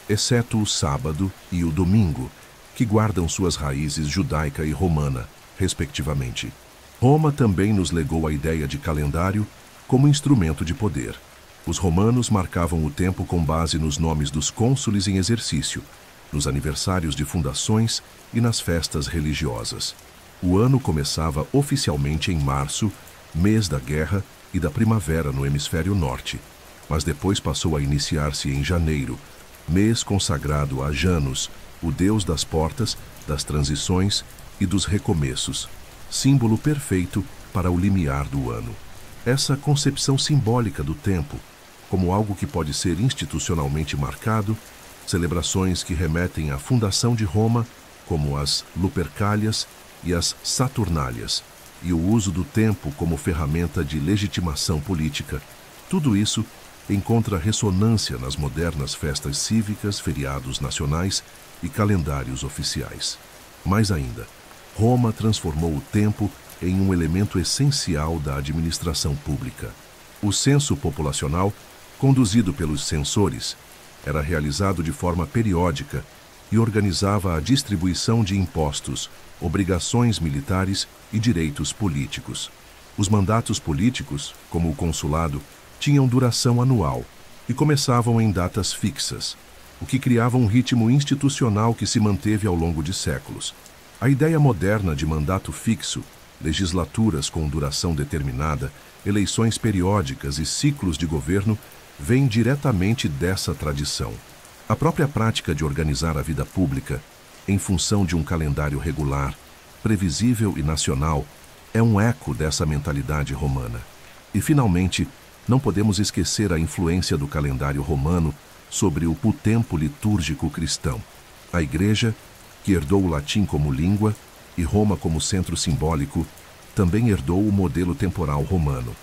exceto o sábado e o domingo, que guardam suas raízes judaica e romana, respectivamente. Roma também nos legou a ideia de calendário como instrumento de poder. Os romanos marcavam o tempo com base nos nomes dos cônsules em exercício, nos aniversários de fundações e nas festas religiosas. O ano começava oficialmente em março, mês da guerra e da primavera no hemisfério norte, mas depois passou a iniciar-se em janeiro, mês consagrado a Janus, o deus das portas, das transições e dos recomeços, símbolo perfeito para o limiar do ano. Essa concepção simbólica do tempo, como algo que pode ser institucionalmente marcado, celebrações que remetem à fundação de Roma, como as Lupercalias e as Saturnálias, e o uso do tempo como ferramenta de legitimação política, tudo isso encontra ressonância nas modernas festas cívicas, feriados nacionais e calendários oficiais. Mais ainda, Roma transformou o tempo em um elemento essencial da administração pública. O censo populacional, conduzido pelos censores, era realizado de forma periódica e organizava a distribuição de impostos, obrigações militares e direitos políticos. Os mandatos políticos, como o consulado, tinham duração anual e começavam em datas fixas, o que criava um ritmo institucional que se manteve ao longo de séculos. A ideia moderna de mandato fixo, legislaturas com duração determinada, eleições periódicas e ciclos de governo vem diretamente dessa tradição. A própria prática de organizar a vida pública, em função de um calendário regular, previsível e nacional, é um eco dessa mentalidade romana. E, finalmente, não podemos esquecer a influência do calendário romano sobre o tempo litúrgico cristão. A Igreja, que herdou o latim como língua e Roma como centro simbólico, também herdou o modelo temporal romano.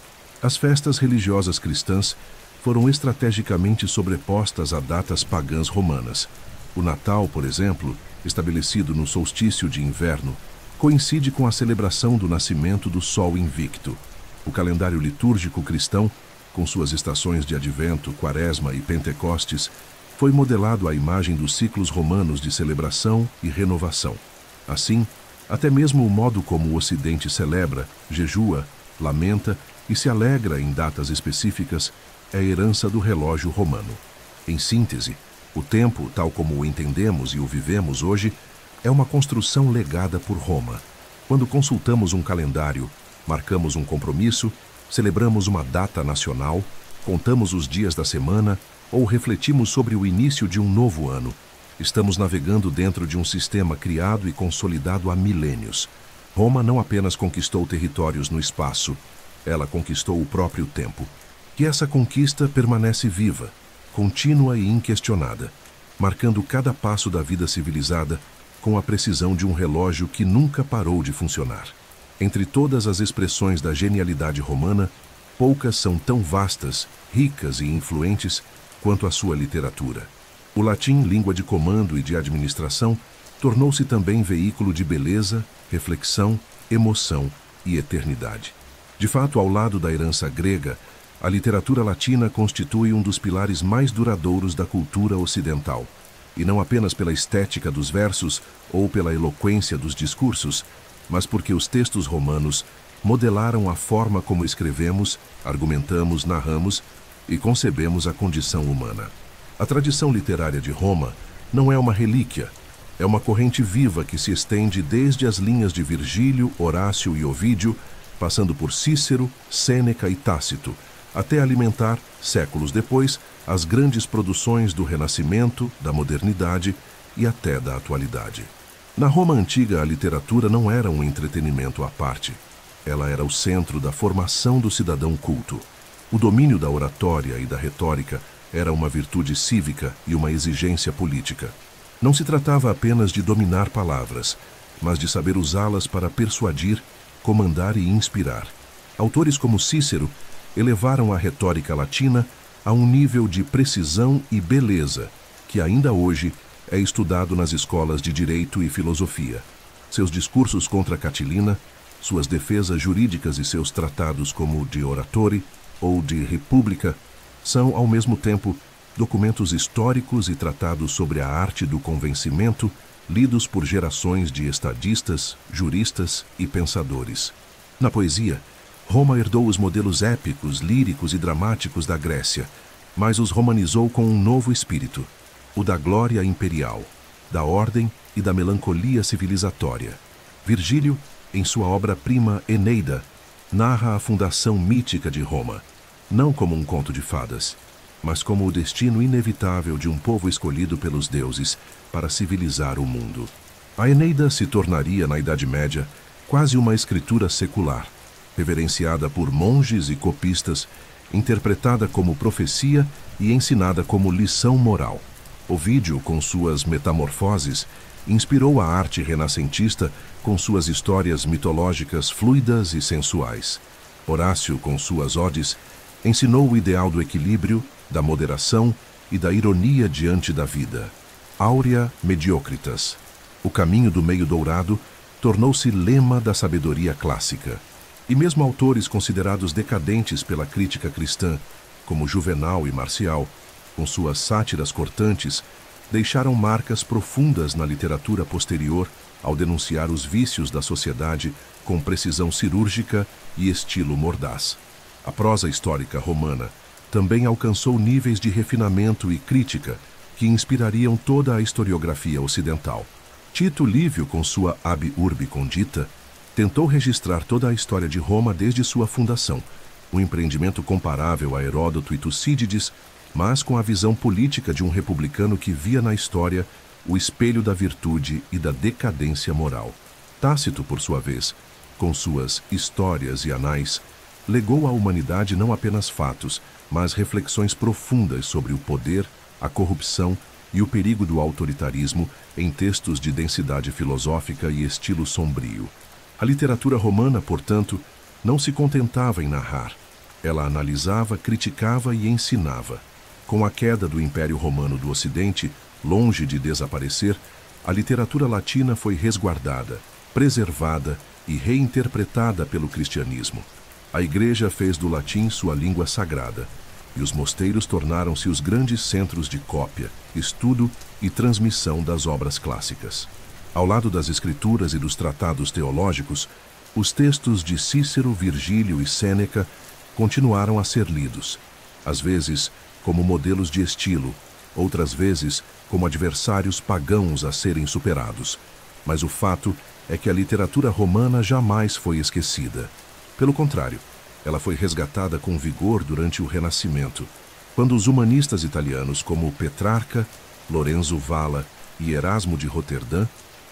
As festas religiosas cristãs foram estrategicamente sobrepostas a datas pagãs romanas. O Natal, por exemplo, estabelecido no solstício de inverno, coincide com a celebração do nascimento do Sol Invicto. O calendário litúrgico cristão, com suas estações de Advento, Quaresma e Pentecostes, foi modelado à imagem dos ciclos romanos de celebração e renovação. Assim, até mesmo o modo como o Ocidente celebra, jejua, lamenta e se alegra em datas específicas é herança do relógio romano. Em síntese, o tempo, tal como o entendemos e o vivemos hoje, é uma construção legada por Roma. Quando consultamos um calendário, marcamos um compromisso, celebramos uma data nacional, contamos os dias da semana ou refletimos sobre o início de um novo ano, estamos navegando dentro de um sistema criado e consolidado há milênios. Roma não apenas conquistou territórios no espaço, ela conquistou o próprio tempo. Que essa conquista permanece viva, contínua e inquestionada, marcando cada passo da vida civilizada com a precisão de um relógio que nunca parou de funcionar. Entre todas as expressões da genialidade romana, poucas são tão vastas, ricas e influentes quanto a sua literatura. O latim, língua de comando e de administração, tornou-se também veículo de beleza, reflexão, emoção e eternidade. De fato, ao lado da herança grega, a literatura latina constitui um dos pilares mais duradouros da cultura ocidental, e não apenas pela estética dos versos ou pela eloquência dos discursos, mas porque os textos romanos modelaram a forma como escrevemos, argumentamos, narramos e concebemos a condição humana. A tradição literária de Roma não é uma relíquia, é uma corrente viva que se estende desde as linhas de Virgílio, Horácio e Ovídio, passando por Cícero, Sêneca e Tácito, até alimentar, séculos depois, as grandes produções do Renascimento, da modernidade e até da atualidade. Na Roma antiga, a literatura não era um entretenimento à parte. Ela era o centro da formação do cidadão culto. O domínio da oratória e da retórica era uma virtude cívica e uma exigência política. Não se tratava apenas de dominar palavras, mas de saber usá-las para persuadir, comandar e inspirar. Autores como Cícero elevaram a retórica latina a um nível de precisão e beleza que ainda hoje é estudado nas escolas de direito e filosofia. Seus discursos contra Catilina, suas defesas jurídicas e seus tratados como de Oratore ou de República são, ao mesmo tempo, documentos históricos e tratados sobre a arte do convencimento, lidos por gerações de estadistas, juristas e pensadores. Na poesia, Roma herdou os modelos épicos, líricos e dramáticos da Grécia, mas os romanizou com um novo espírito, o da glória imperial, da ordem e da melancolia civilizatória. Virgílio, em sua obra-prima Eneida, narra a fundação mítica de Roma, não como um conto de fadas, mas como o destino inevitável de um povo escolhido pelos deuses para civilizar o mundo. A Eneida se tornaria, na Idade Média, quase uma escritura secular, reverenciada por monges e copistas, interpretada como profecia e ensinada como lição moral. Ovídio, com suas metamorfoses, inspirou a arte renascentista com suas histórias mitológicas fluidas e sensuais. Horácio, com suas odes, ensinou o ideal do equilíbrio, da moderação e da ironia diante da vida. Aurea Mediocritas, o caminho do meio dourado, tornou-se lema da sabedoria clássica. E mesmo autores considerados decadentes pela crítica cristã, como Juvenal e Marcial, com suas sátiras cortantes, deixaram marcas profundas na literatura posterior ao denunciar os vícios da sociedade com precisão cirúrgica e estilo mordaz. A prosa histórica romana também alcançou níveis de refinamento e crítica que inspirariam toda a historiografia ocidental. Tito Livio, com sua Ab Urbi Condita, tentou registrar toda a história de Roma desde sua fundação, um empreendimento comparável a Heródoto e Tucídides, mas com a visão política de um republicano que via na história o espelho da virtude e da decadência moral. Tácito, por sua vez, com suas Histórias e Anais, legou à humanidade não apenas fatos, mas reflexões profundas sobre o poder, a corrupção e o perigo do autoritarismo em textos de densidade filosófica e estilo sombrio. A literatura romana, portanto, não se contentava em narrar. Ela analisava, criticava e ensinava. Com a queda do Império Romano do Ocidente, longe de desaparecer, a literatura latina foi resguardada, preservada e reinterpretada pelo cristianismo. A Igreja fez do latim sua língua sagrada, e os mosteiros tornaram-se os grandes centros de cópia, estudo e transmissão das obras clássicas. Ao lado das escrituras e dos tratados teológicos, os textos de Cícero, Virgílio e Sêneca continuaram a ser lidos, às vezes como modelos de estilo, outras vezes como adversários pagãos a serem superados. Mas o fato é que a literatura romana jamais foi esquecida. Pelo contrário, ela foi resgatada com vigor durante o Renascimento, quando os humanistas italianos como Petrarca, Lorenzo Valla e Erasmo de Roterdã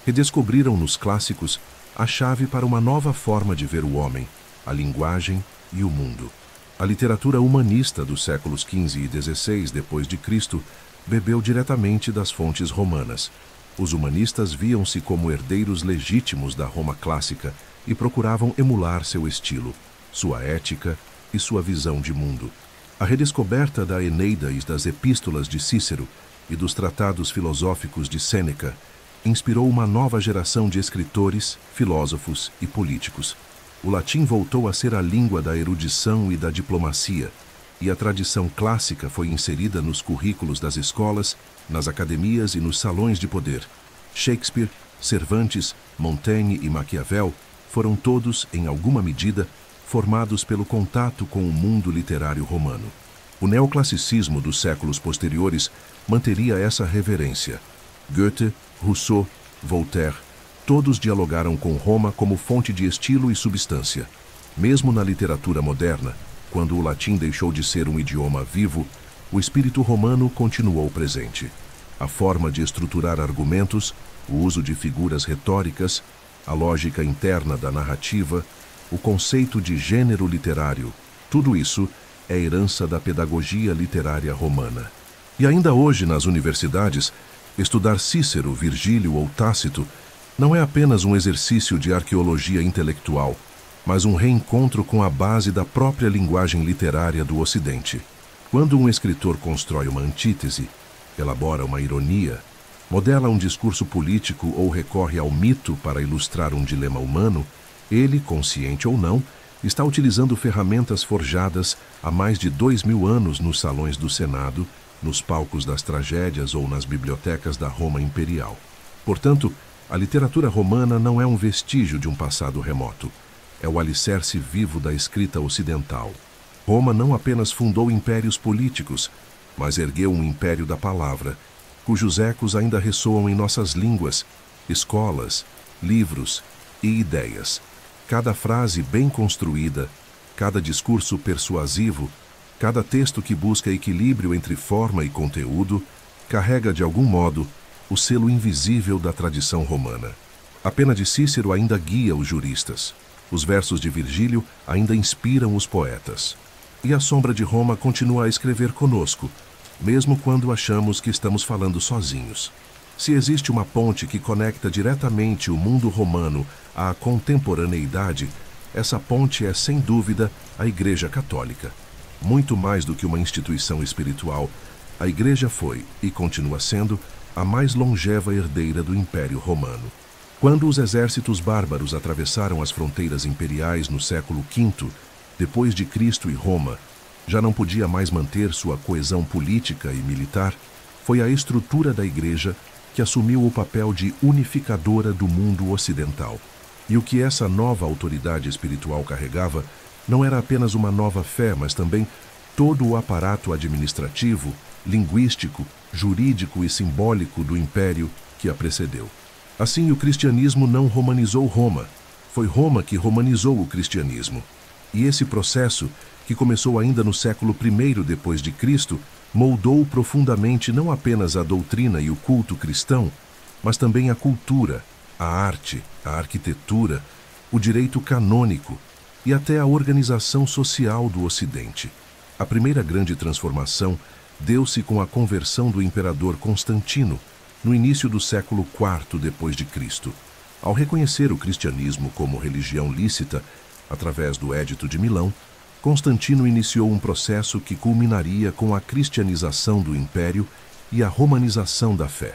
redescobriram nos clássicos a chave para uma nova forma de ver o homem, a linguagem e o mundo. A literatura humanista dos séculos XV e XVI d.C. bebeu diretamente das fontes romanas. Os humanistas viam-se como herdeiros legítimos da Roma clássica e procuravam emular seu estilo, sua ética e sua visão de mundo. A redescoberta da Eneida e das epístolas de Cícero e dos tratados filosóficos de Sêneca inspirou uma nova geração de escritores, filósofos e políticos. O latim voltou a ser a língua da erudição e da diplomacia, e a tradição clássica foi inserida nos currículos das escolas, nas academias e nos salões de poder. Shakespeare, Cervantes, Montaigne e Maquiavel foram todos, em alguma medida, formados pelo contato com o mundo literário romano. O neoclassicismo dos séculos posteriores manteria essa reverência. Goethe, Rousseau, Voltaire, todos dialogaram com Roma como fonte de estilo e substância. Mesmo na literatura moderna, quando o latim deixou de ser um idioma vivo, o espírito romano continuou presente. A forma de estruturar argumentos, o uso de figuras retóricas, a lógica interna da narrativa, o conceito de gênero literário, tudo isso é herança da pedagogia literária romana. E ainda hoje, nas universidades, estudar Cícero, Virgílio ou Tácito não é apenas um exercício de arqueologia intelectual, mas um reencontro com a base da própria linguagem literária do Ocidente. Quando um escritor constrói uma antítese, elabora uma ironia, modela um discurso político ou recorre ao mito para ilustrar um dilema humano, ele, consciente ou não, está utilizando ferramentas forjadas há mais de 2000 anos nos salões do Senado, nos palcos das tragédias ou nas bibliotecas da Roma Imperial. Portanto, a literatura romana não é um vestígio de um passado remoto. É o alicerce vivo da escrita ocidental. Roma não apenas fundou impérios políticos, mas ergueu um império da palavra, cujos ecos ainda ressoam em nossas línguas, escolas, livros e ideias. Cada frase bem construída, cada discurso persuasivo, Cada texto que busca equilíbrio entre forma e conteúdo carrega, de algum modo, o selo invisível da tradição romana. A pena de Cícero ainda guia os juristas. Os versos de Virgílio ainda inspiram os poetas. E a sombra de Roma continua a escrever conosco, mesmo quando achamos que estamos falando sozinhos. Se existe uma ponte que conecta diretamente o mundo romano à contemporaneidade, essa ponte é, sem dúvida, a Igreja Católica. Muito mais do que uma instituição espiritual, a Igreja foi, e continua sendo, a mais longeva herdeira do Império Romano. Quando os exércitos bárbaros atravessaram as fronteiras imperiais no século V, depois de Cristo, e Roma já não podia mais manter sua coesão política e militar, foi a estrutura da Igreja que assumiu o papel de unificadora do mundo ocidental. E o que essa nova autoridade espiritual carregava não era apenas uma nova fé, mas também todo o aparato administrativo, linguístico, jurídico e simbólico do império que a precedeu. Assim, o cristianismo não romanizou Roma. Foi Roma que romanizou o cristianismo. E esse processo, que começou ainda no século I depois de Cristo, moldou profundamente não apenas a doutrina e o culto cristão, mas também a cultura, a arte, a arquitetura, o direito canônico e até a organização social do Ocidente. A primeira grande transformação deu-se com a conversão do imperador Constantino, no início do século IV depois de Cristo. Ao reconhecer o cristianismo como religião lícita, através do Édito de Milão, Constantino iniciou um processo que culminaria com a cristianização do império e a romanização da fé.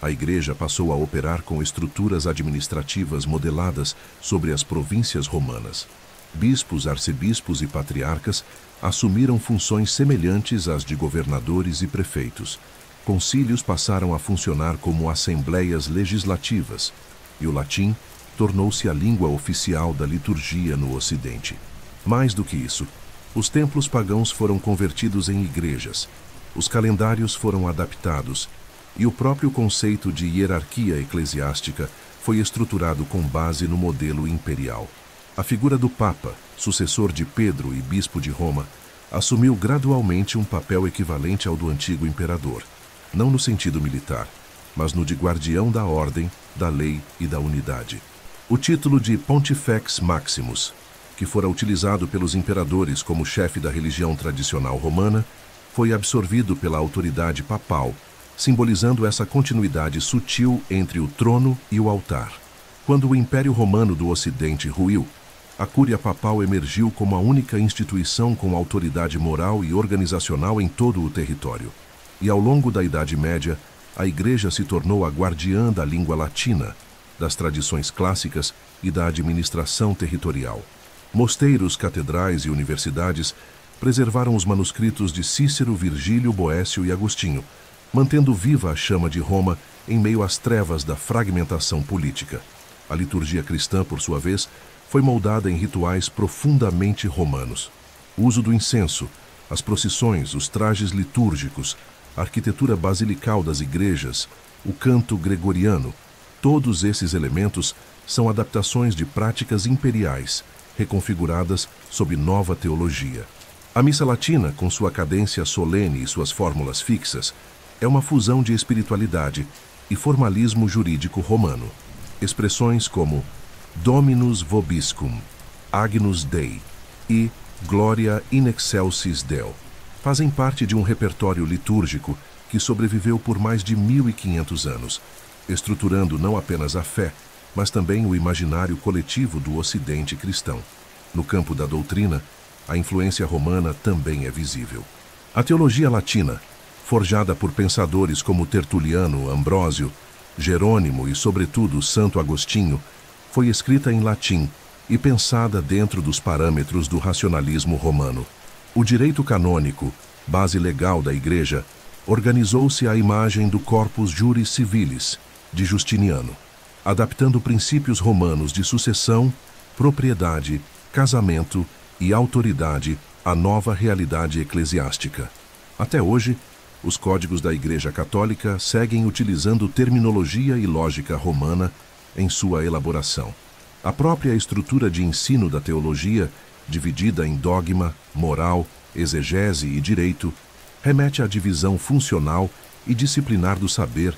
A Igreja passou a operar com estruturas administrativas modeladas sobre as províncias romanas. Bispos, arcebispos e patriarcas assumiram funções semelhantes às de governadores e prefeitos. Concílios passaram a funcionar como assembleias legislativas, e o latim tornou-se a língua oficial da liturgia no Ocidente. Mais do que isso, os templos pagãos foram convertidos em igrejas, os calendários foram adaptados, e o próprio conceito de hierarquia eclesiástica foi estruturado com base no modelo imperial. A figura do Papa, sucessor de Pedro e bispo de Roma, assumiu gradualmente um papel equivalente ao do antigo imperador, não no sentido militar, mas no de guardião da ordem, da lei e da unidade. O título de Pontifex Maximus, que fora utilizado pelos imperadores como chefe da religião tradicional romana, foi absorvido pela autoridade papal, simbolizando essa continuidade sutil entre o trono e o altar. Quando o Império Romano do Ocidente ruiu, a Cúria Papal emergiu como a única instituição com autoridade moral e organizacional em todo o território. E ao longo da Idade Média, a Igreja se tornou a guardiã da língua latina, das tradições clássicas e da administração territorial. Mosteiros, catedrais e universidades preservaram os manuscritos de Cícero, Virgílio, Boécio e Agostinho, mantendo viva a chama de Roma em meio às trevas da fragmentação política. A liturgia cristã, por sua vez, foi moldada em rituais profundamente romanos. O uso do incenso, as procissões, os trajes litúrgicos, a arquitetura basilical das igrejas, o canto gregoriano, todos esses elementos são adaptações de práticas imperiais, reconfiguradas sob nova teologia. A missa latina, com sua cadência solene e suas fórmulas fixas, é uma fusão de espiritualidade e formalismo jurídico romano. Expressões como Dominus vobiscum, Agnus Dei e Gloria in excelsis Deo fazem parte de um repertório litúrgico que sobreviveu por mais de 1500 anos, estruturando não apenas a fé, mas também o imaginário coletivo do Ocidente cristão. No campo da doutrina, a influência romana também é visível. A teologia latina, forjada por pensadores como Tertuliano, Ambrósio, Jerônimo e, sobretudo, Santo Agostinho, foi escrita em latim e pensada dentro dos parâmetros do racionalismo romano. O direito canônico, base legal da Igreja, organizou-se à imagem do Corpus Juris Civilis, de Justiniano, adaptando princípios romanos de sucessão, propriedade, casamento e autoridade à nova realidade eclesiástica. Até hoje, os códigos da Igreja Católica seguem utilizando terminologia e lógica romana em sua elaboração. A própria estrutura de ensino da teologia, dividida em dogma, moral, exegese e direito, remete à divisão funcional e disciplinar do saber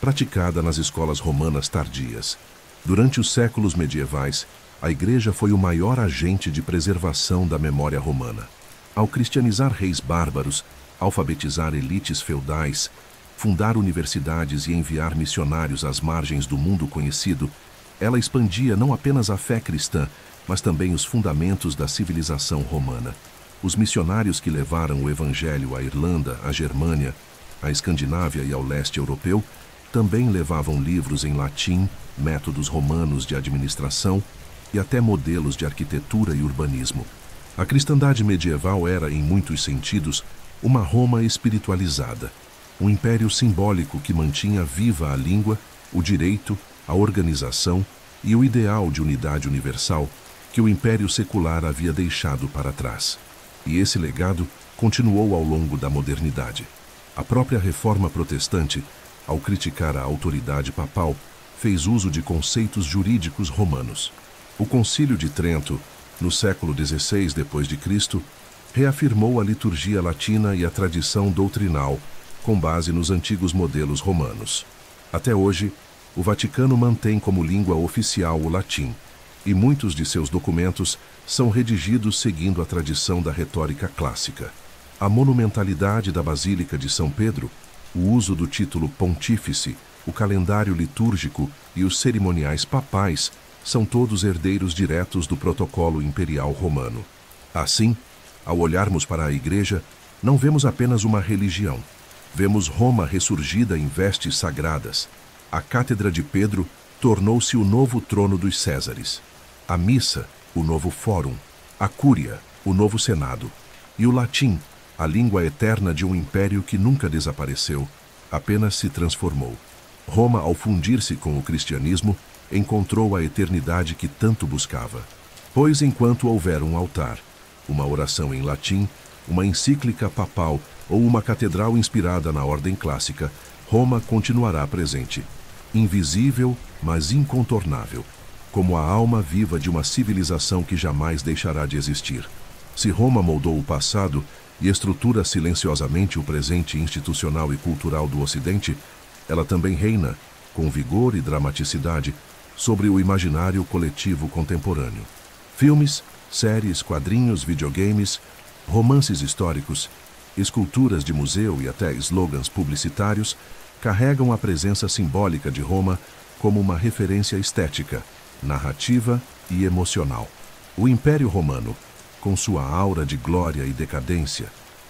praticada nas escolas romanas tardias. Durante os séculos medievais, a Igreja foi o maior agente de preservação da memória romana. Ao cristianizar reis bárbaros, alfabetizar elites feudais, fundar universidades e enviar missionários às margens do mundo conhecido, ela expandia não apenas a fé cristã, mas também os fundamentos da civilização romana. Os missionários que levaram o Evangelho à Irlanda, à Germânia, à Escandinávia e ao leste europeu também levavam livros em latim, métodos romanos de administração e até modelos de arquitetura e urbanismo. A cristandade medieval era, em muitos sentidos, uma Roma espiritualizada, um império simbólico que mantinha viva a língua, o direito, a organização e o ideal de unidade universal que o império secular havia deixado para trás. E esse legado continuou ao longo da modernidade. A própria reforma protestante, ao criticar a autoridade papal, fez uso de conceitos jurídicos romanos. O Concílio de Trento, no século XVI d.C., reafirmou a liturgia latina e a tradição doutrinal, com base nos antigos modelos romanos. Até hoje, o Vaticano mantém como língua oficial o latim, e muitos de seus documentos são redigidos seguindo a tradição da retórica clássica. A monumentalidade da Basílica de São Pedro, o uso do título pontífice, o calendário litúrgico e os cerimoniais papais são todos herdeiros diretos do protocolo imperial romano. Assim, ao olharmos para a Igreja, não vemos apenas uma religião. Vemos Roma ressurgida em vestes sagradas. A Cátedra de Pedro tornou-se o novo trono dos Césares. A Missa, o novo Fórum. A Cúria, o novo Senado. E o latim, a língua eterna de um império que nunca desapareceu, apenas se transformou. Roma, ao fundir-se com o cristianismo, encontrou a eternidade que tanto buscava. Pois enquanto houver um altar, uma oração em latim, uma encíclica papal ou uma catedral inspirada na ordem clássica, Roma continuará presente, invisível, mas incontornável, como a alma viva de uma civilização que jamais deixará de existir. Se Roma moldou o passado e estrutura silenciosamente o presente institucional e cultural do Ocidente, ela também reina, com vigor e dramaticidade, sobre o imaginário coletivo contemporâneo. Filmes, séries, quadrinhos, videogames, romances históricos, esculturas de museu e até slogans publicitários carregam a presença simbólica de Roma como uma referência estética, narrativa e emocional. O Império Romano, com sua aura de glória e decadência,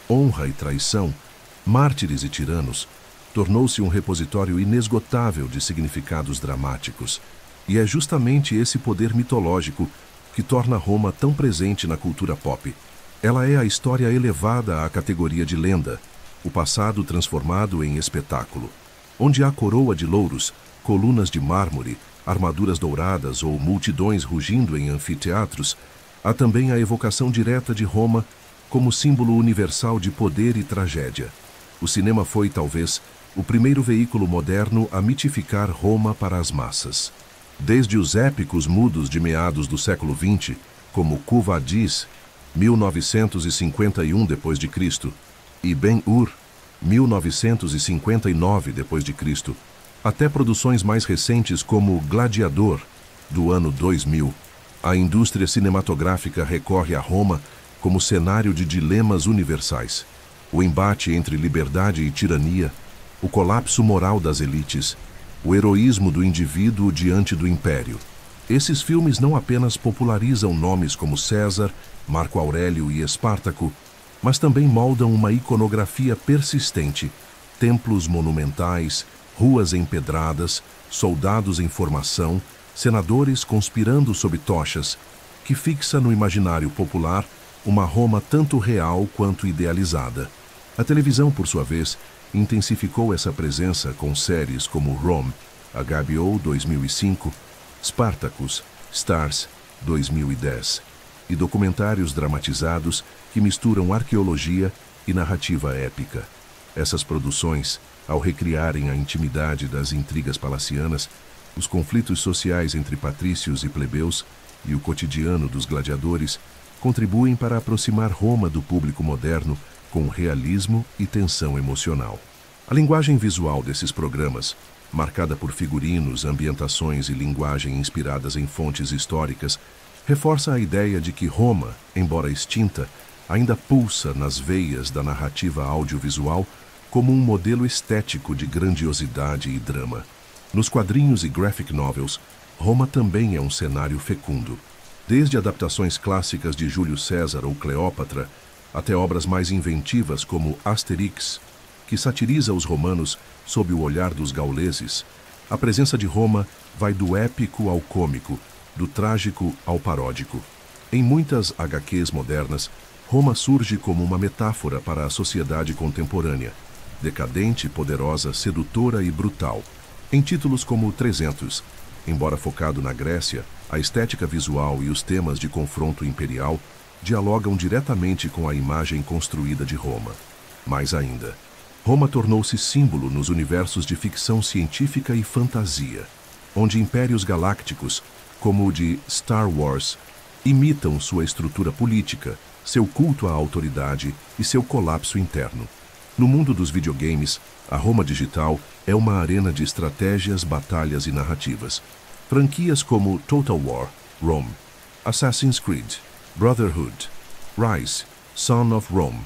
honra e traição, mártires e tiranos, tornou-se um repositório inesgotável de significados dramáticos. E é justamente esse poder mitológico que torna Roma tão presente na cultura pop. Ela é a história elevada à categoria de lenda, o passado transformado em espetáculo. Onde há coroa de louros, colunas de mármore, armaduras douradas ou multidões rugindo em anfiteatros, há também a evocação direta de Roma como símbolo universal de poder e tragédia. O cinema foi, talvez, o primeiro veículo moderno a mitificar Roma para as massas. Desde os épicos mudos de meados do século XX, como Quo Vadis, 1951 d.C., e Ben-Hur, 1959 d.C., até produções mais recentes como Gladiador, do ano 2000, a indústria cinematográfica recorre a Roma como cenário de dilemas universais. O embate entre liberdade e tirania, o colapso moral das elites, o heroísmo do indivíduo diante do império. Esses filmes não apenas popularizam nomes como César, Marco Aurélio e Espartaco, mas também moldam uma iconografia persistente, templos monumentais, ruas empedradas, soldados em formação, senadores conspirando sob tochas, que fixa no imaginário popular uma Roma tanto real quanto idealizada. A televisão, por sua vez, intensificou essa presença com séries como Rome, HBO 2005, Spartacus, Stars 2010, e documentários dramatizados que misturam arqueologia e narrativa épica. Essas produções, ao recriarem a intimidade das intrigas palacianas, os conflitos sociais entre patrícios e plebeus e o cotidiano dos gladiadores, contribuem para aproximar Roma do público moderno com realismo e tensão emocional. A linguagem visual desses programas, marcada por figurinos, ambientações e linguagem inspiradas em fontes históricas, reforça a ideia de que Roma, embora extinta, ainda pulsa nas veias da narrativa audiovisual como um modelo estético de grandiosidade e drama. Nos quadrinhos e graphic novels, Roma também é um cenário fecundo. Desde adaptações clássicas de Júlio César ou Cleópatra, até obras mais inventivas como Asterix, que satiriza os romanos sob o olhar dos gauleses, a presença de Roma vai do épico ao cômico, do trágico ao paródico. Em muitas HQs modernas, Roma surge como uma metáfora para a sociedade contemporânea, decadente, poderosa, sedutora e brutal. Em títulos como 300, embora focado na Grécia, a estética visual e os temas de confronto imperial dialogam diretamente com a imagem construída de Roma. Mais ainda, Roma tornou-se símbolo nos universos de ficção científica e fantasia, onde impérios galácticos, como o de Star Wars, imitam sua estrutura política, seu culto à autoridade e seu colapso interno. No mundo dos videogames, a Roma digital é uma arena de estratégias, batalhas e narrativas. Franquias como Total War, Rome, Assassin's Creed, Brotherhood, Rise, Son of Rome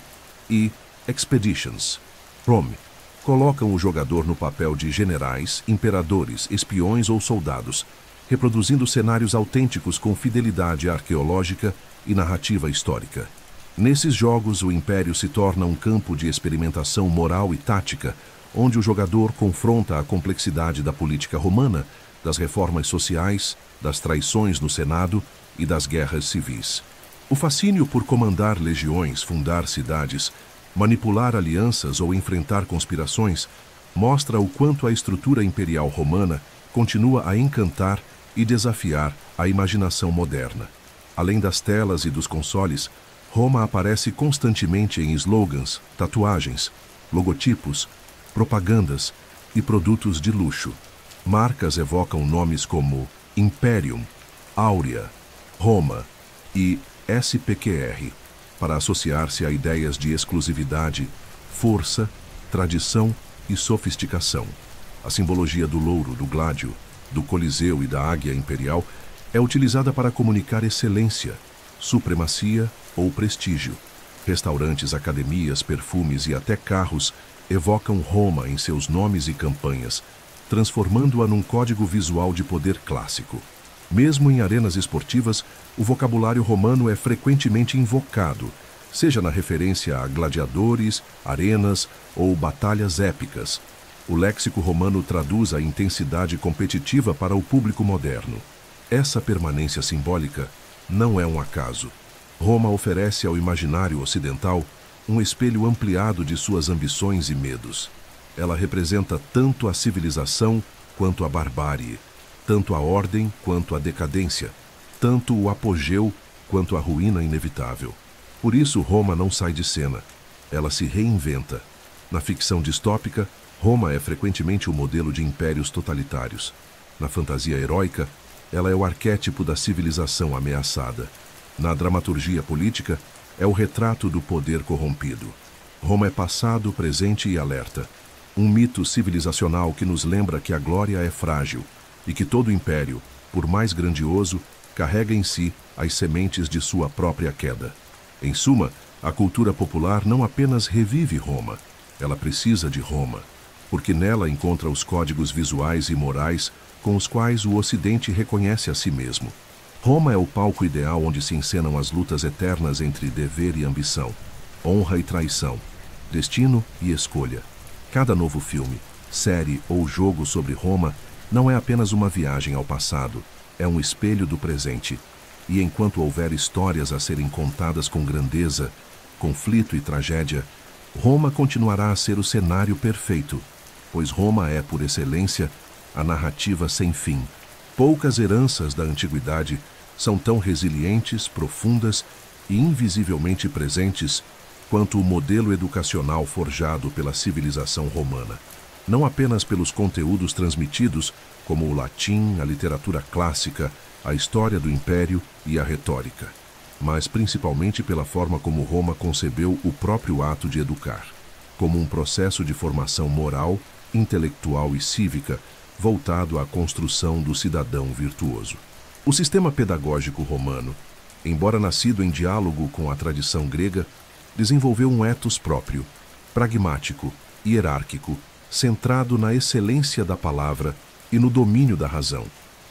e Expeditions, Rome, colocam o jogador no papel de generais, imperadores, espiões ou soldados, reproduzindo cenários autênticos com fidelidade arqueológica e narrativa histórica. Nesses jogos, o Império se torna um campo de experimentação moral e tática, onde o jogador confronta a complexidade da política romana, das reformas sociais, das traições no Senado e das guerras civis. O fascínio por comandar legiões, fundar cidades, manipular alianças ou enfrentar conspirações mostra o quanto a estrutura imperial romana continua a encantar e desafiar a imaginação moderna. Além das telas e dos consoles, Roma aparece constantemente em slogans, tatuagens, logotipos, propagandas e produtos de luxo. Marcas evocam nomes como Imperium, Áurea, Roma e SPQR, para associar-se a ideias de exclusividade, força, tradição e sofisticação. A simbologia do louro, do gládio, do coliseu e da águia imperial é utilizada para comunicar excelência, supremacia ou prestígio. Restaurantes, academias, perfumes e até carros evocam Roma em seus nomes e campanhas, transformando-a num código visual de poder clássico. Mesmo em arenas esportivas, o vocabulário romano é frequentemente invocado, seja na referência a gladiadores, arenas ou batalhas épicas. O léxico romano traduz a intensidade competitiva para o público moderno. Essa permanência simbólica não é um acaso. Roma oferece ao imaginário ocidental um espelho ampliado de suas ambições e medos. Ela representa tanto a civilização quanto a barbárie, tanto a ordem quanto a decadência, tanto o apogeu quanto a ruína inevitável. Por isso, Roma não sai de cena, ela se reinventa. Na ficção distópica, Roma é frequentemente o modelo de impérios totalitários. Na fantasia heróica, ela é o arquétipo da civilização ameaçada. Na dramaturgia política, é o retrato do poder corrompido. Roma é passado, presente e alerta. Um mito civilizacional que nos lembra que a glória é frágil e que todo império, por mais grandioso, carrega em si as sementes de sua própria queda. Em suma, a cultura popular não apenas revive Roma, ela precisa de Roma, porque nela encontra os códigos visuais e morais com os quais o Ocidente reconhece a si mesmo. Roma é o palco ideal onde se encenam as lutas eternas entre dever e ambição, honra e traição, destino e escolha. Cada novo filme, série ou jogo sobre Roma não é apenas uma viagem ao passado, é um espelho do presente. E enquanto houver histórias a serem contadas com grandeza, conflito e tragédia, Roma continuará a ser o cenário perfeito, pois Roma é, por excelência, a narrativa sem fim. Poucas heranças da antiguidade são tão resilientes, profundas e invisivelmente presentes quanto o modelo educacional forjado pela civilização romana. Não apenas pelos conteúdos transmitidos, como o latim, a literatura clássica, a história do império e a retórica. mas principalmente pela forma como Roma concebeu o próprio ato de educar, como um processo de formação moral, intelectual e cívica voltado à construção do cidadão virtuoso. O sistema pedagógico romano, embora nascido em diálogo com a tradição grega, desenvolveu um ethos próprio, pragmático, hierárquico, centrado na excelência da palavra e no domínio da razão.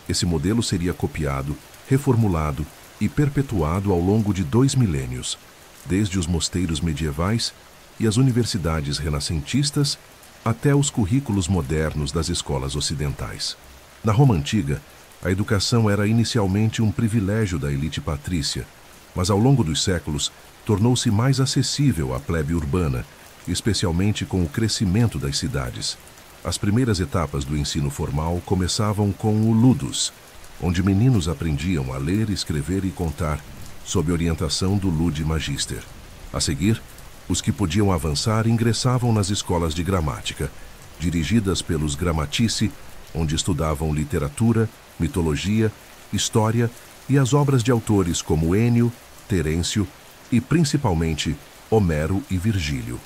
Esse modelo seria copiado, reformulado e perpetuado ao longo de 2 milênios, desde os mosteiros medievais e as universidades renascentistas até os currículos modernos das escolas ocidentais. Na Roma Antiga, a educação era inicialmente um privilégio da elite patrícia, mas ao longo dos séculos tornou-se mais acessível à plebe urbana, especialmente com o crescimento das cidades. As primeiras etapas do ensino formal começavam com o ludus, onde meninos aprendiam a ler, escrever e contar, sob orientação do ludi magister. A seguir, os que podiam avançar ingressavam nas escolas de gramática, dirigidas pelos grammatici, onde estudavam literatura, mitologia, história e as obras de autores como Ênio, Terêncio e, principalmente, Homero e Virgílio.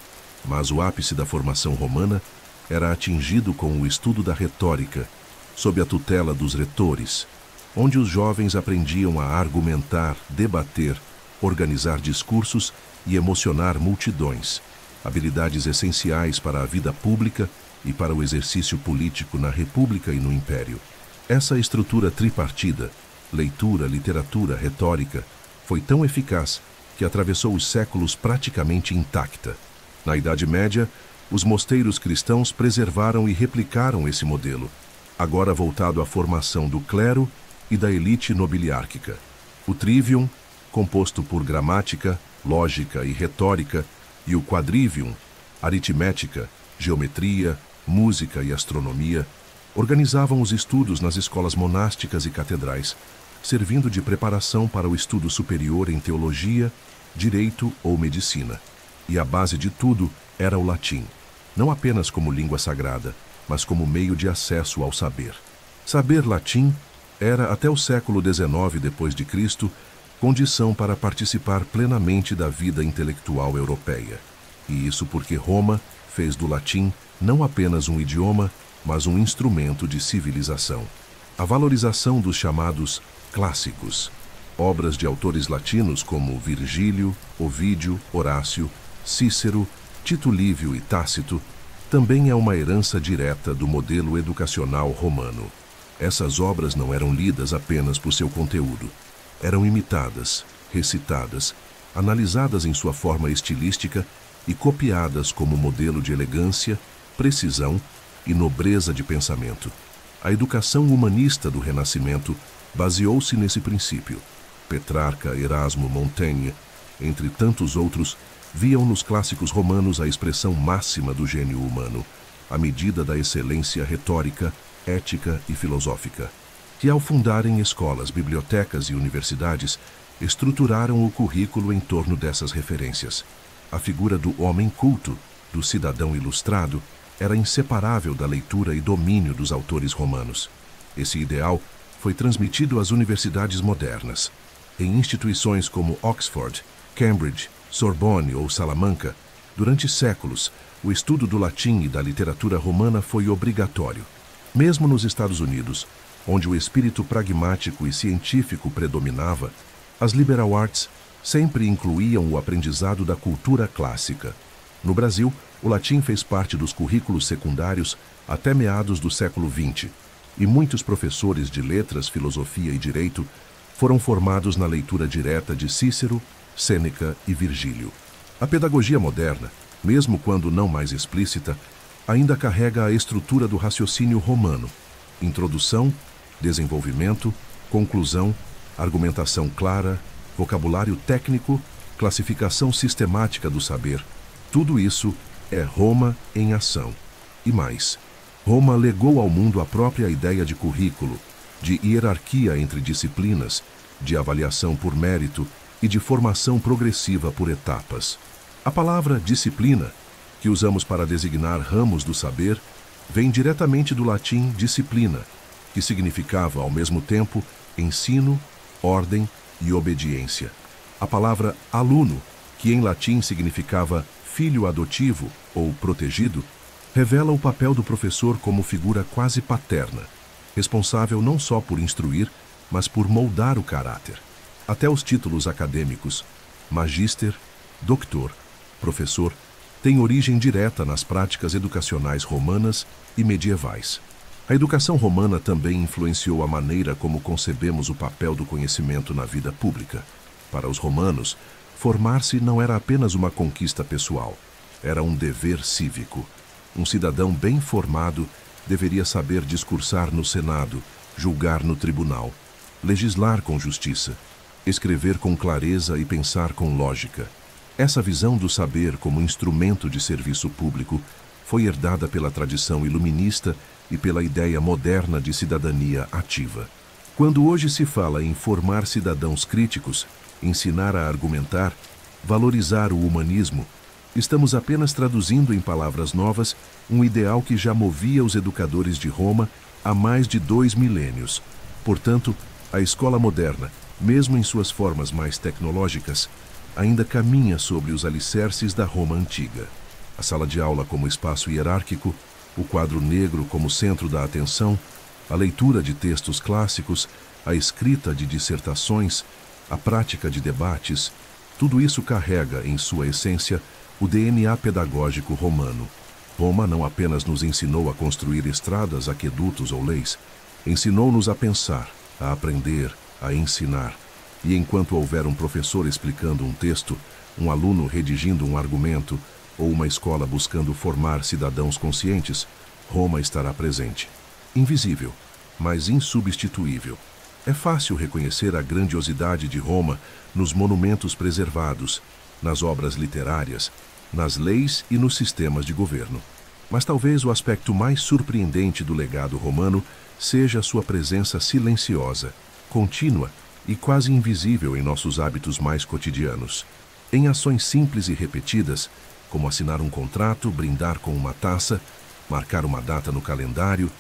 Mas o ápice da formação romana era atingido com o estudo da retórica, sob a tutela dos retores, onde os jovens aprendiam a argumentar, debater, organizar discursos e emocionar multidões, habilidades essenciais para a vida pública e para o exercício político na República e no Império. Essa estrutura tripartida, leitura, literatura, retórica, foi tão eficaz que atravessou os séculos praticamente intacta. Na Idade Média, os mosteiros cristãos preservaram e replicaram esse modelo, agora voltado à formação do clero e da elite nobiliárquica. O trivium, composto por gramática, lógica e retórica, e o quadrivium, aritmética, geometria, música e astronomia, organizavam os estudos nas escolas monásticas e catedrais, servindo de preparação para o estudo superior em teologia, direito ou medicina. E a base de tudo era o latim, não apenas como língua sagrada, mas como meio de acesso ao saber. Saber latim era, até o século XIX d.C., condição para participar plenamente da vida intelectual europeia. E isso porque Roma fez do latim não apenas um idioma, mas um instrumento de civilização. A valorização dos chamados clássicos, obras de autores latinos como Virgílio, Ovídio, Horácio, Cícero, Tito Livio e Tácito, também é uma herança direta do modelo educacional romano. Essas obras não eram lidas apenas por seu conteúdo. Eram imitadas, recitadas, analisadas em sua forma estilística e copiadas como modelo de elegância, precisão e nobreza de pensamento. A educação humanista do Renascimento baseou-se nesse princípio. Petrarca, Erasmo, Montaigne, entre tantos outros, viam nos clássicos romanos a expressão máxima do gênio humano, a medida da excelência retórica, ética e filosófica, que ao fundarem escolas, bibliotecas e universidades, estruturaram o currículo em torno dessas referências. A figura do homem culto, do cidadão ilustrado, era inseparável da leitura e domínio dos autores romanos. Esse ideal foi transmitido às universidades modernas. Em instituições como Oxford, Cambridge, Sorbonne ou Salamanca, durante séculos, o estudo do latim e da literatura romana foi obrigatório. Mesmo nos Estados Unidos, onde o espírito pragmático e científico predominava, as liberal arts sempre incluíam o aprendizado da cultura clássica. No Brasil, o latim fez parte dos currículos secundários até meados do século XX, e muitos professores de letras, filosofia e direito foram formados na leitura direta de Cícero, Sêneca e Virgílio. A pedagogia moderna, mesmo quando não mais explícita, ainda carrega a estrutura do raciocínio romano: introdução, desenvolvimento, conclusão, argumentação clara, vocabulário técnico, classificação sistemática do saber. Tudo isso é Roma em ação. E mais, Roma legou ao mundo a própria ideia de currículo, de hierarquia entre disciplinas, de avaliação por mérito e de formação progressiva por etapas. A palavra disciplina, que usamos para designar ramos do saber, vem diretamente do latim disciplina, que significava, ao mesmo tempo, ensino, ordem e obediência. A palavra aluno, que em latim significava filho adotivo ou protegido, revela o papel do professor como figura quase paterna, responsável não só por instruir, mas por moldar o caráter. Até os títulos acadêmicos, magíster, doutor, professor, têm origem direta nas práticas educacionais romanas e medievais. A educação romana também influenciou a maneira como concebemos o papel do conhecimento na vida pública. Para os romanos, formar-se não era apenas uma conquista pessoal, era um dever cívico. Um cidadão bem formado deveria saber discursar no Senado, julgar no tribunal, legislar com justiça, escrever com clareza e pensar com lógica. Essa visão do saber como instrumento de serviço público foi herdada pela tradição iluminista e pela ideia moderna de cidadania ativa. Quando hoje se fala em formar cidadãos críticos, ensinar a argumentar, valorizar o humanismo, estamos apenas traduzindo em palavras novas um ideal que já movia os educadores de Roma há mais de 2 milênios. Portanto, a escola moderna, mesmo em suas formas mais tecnológicas, ainda caminha sobre os alicerces da Roma antiga. A sala de aula como espaço hierárquico, o quadro negro como centro da atenção, a leitura de textos clássicos, a escrita de dissertações, a prática de debates, tudo isso carrega, em sua essência, o DNA pedagógico romano. Roma não apenas nos ensinou a construir estradas, aquedutos ou leis, ensinou-nos a pensar, a aprender, a ensinar. E enquanto houver um professor explicando um texto, um aluno redigindo um argumento ou uma escola buscando formar cidadãos conscientes, Roma estará presente. Invisível, mas insubstituível. É fácil reconhecer a grandiosidade de Roma nos monumentos preservados, nas obras literárias, nas leis e nos sistemas de governo. Mas talvez o aspecto mais surpreendente do legado romano seja a sua presença silenciosa, contínua e quase invisível em nossos hábitos mais cotidianos. Em ações simples e repetidas, como assinar um contrato, brindar com uma taça, marcar uma data no calendário,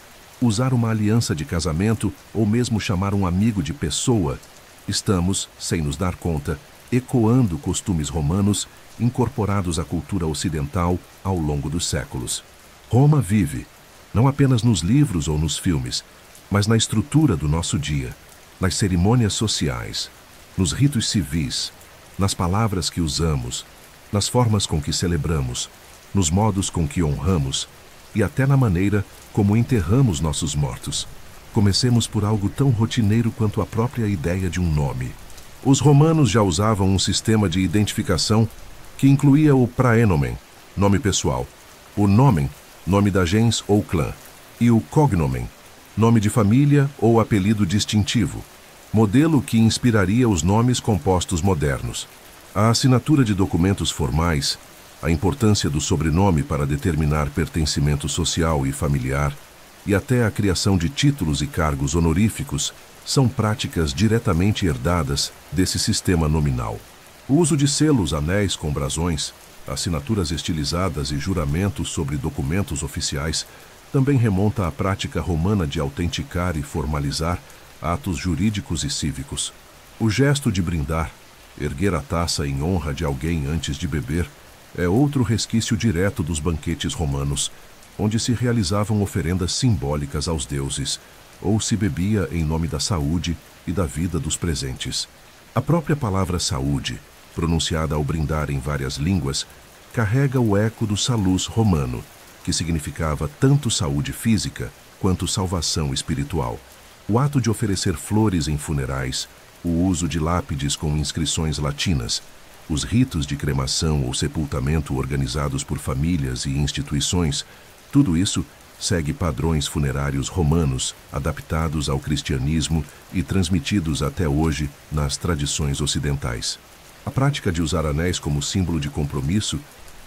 usar uma aliança de casamento ou mesmo chamar um amigo de pessoa, estamos, sem nos dar conta, ecoando costumes romanos incorporados à cultura ocidental ao longo dos séculos. Roma vive, não apenas nos livros ou nos filmes, mas na estrutura do nosso dia, nas cerimônias sociais, nos ritos civis, nas palavras que usamos, nas formas com que celebramos, nos modos com que honramos e até na maneira como enterramos nossos mortos. Comecemos por algo tão rotineiro quanto a própria ideia de um nome. Os romanos já usavam um sistema de identificação que incluía o praenomen, nome pessoal, o nomen, nome da gens ou clã, e o cognomen, nome de família ou apelido distintivo, modelo que inspiraria os nomes compostos modernos. A assinatura de documentos formais, a importância do sobrenome para determinar pertencimento social e familiar, e até a criação de títulos e cargos honoríficos são práticas diretamente herdadas desse sistema nominal. O uso de selos, anéis com brasões, assinaturas estilizadas e juramentos sobre documentos oficiais também remonta à prática romana de autenticar e formalizar atos jurídicos e cívicos. O gesto de brindar, erguer a taça em honra de alguém antes de beber, é outro resquício direto dos banquetes romanos, onde se realizavam oferendas simbólicas aos deuses, ou se bebia em nome da saúde e da vida dos presentes. A própria palavra saúde, pronunciada ao brindar em várias línguas, carrega o eco do salus romano, que significava tanto saúde física quanto salvação espiritual. O ato de oferecer flores em funerais, o uso de lápides com inscrições latinas, os ritos de cremação ou sepultamento organizados por famílias e instituições, tudo isso segue padrões funerários romanos adaptados ao cristianismo e transmitidos até hoje nas tradições ocidentais. A prática de usar anéis como símbolo de compromisso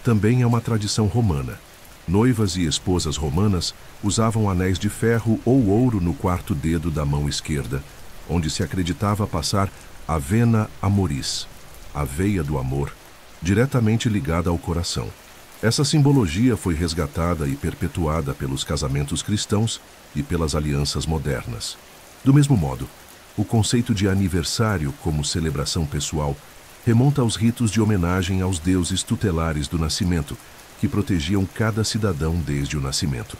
também é uma tradição romana. Noivas e esposas romanas usavam anéis de ferro ou ouro no quarto dedo da mão esquerda, onde se acreditava passar a vena amoris, a veia do amor, diretamente ligada ao coração. Essa simbologia foi resgatada e perpetuada pelos casamentos cristãos e pelas alianças modernas. Do mesmo modo, o conceito de aniversário como celebração pessoal remonta aos ritos de homenagem aos deuses tutelares do nascimento, que protegiam cada cidadão desde o nascimento.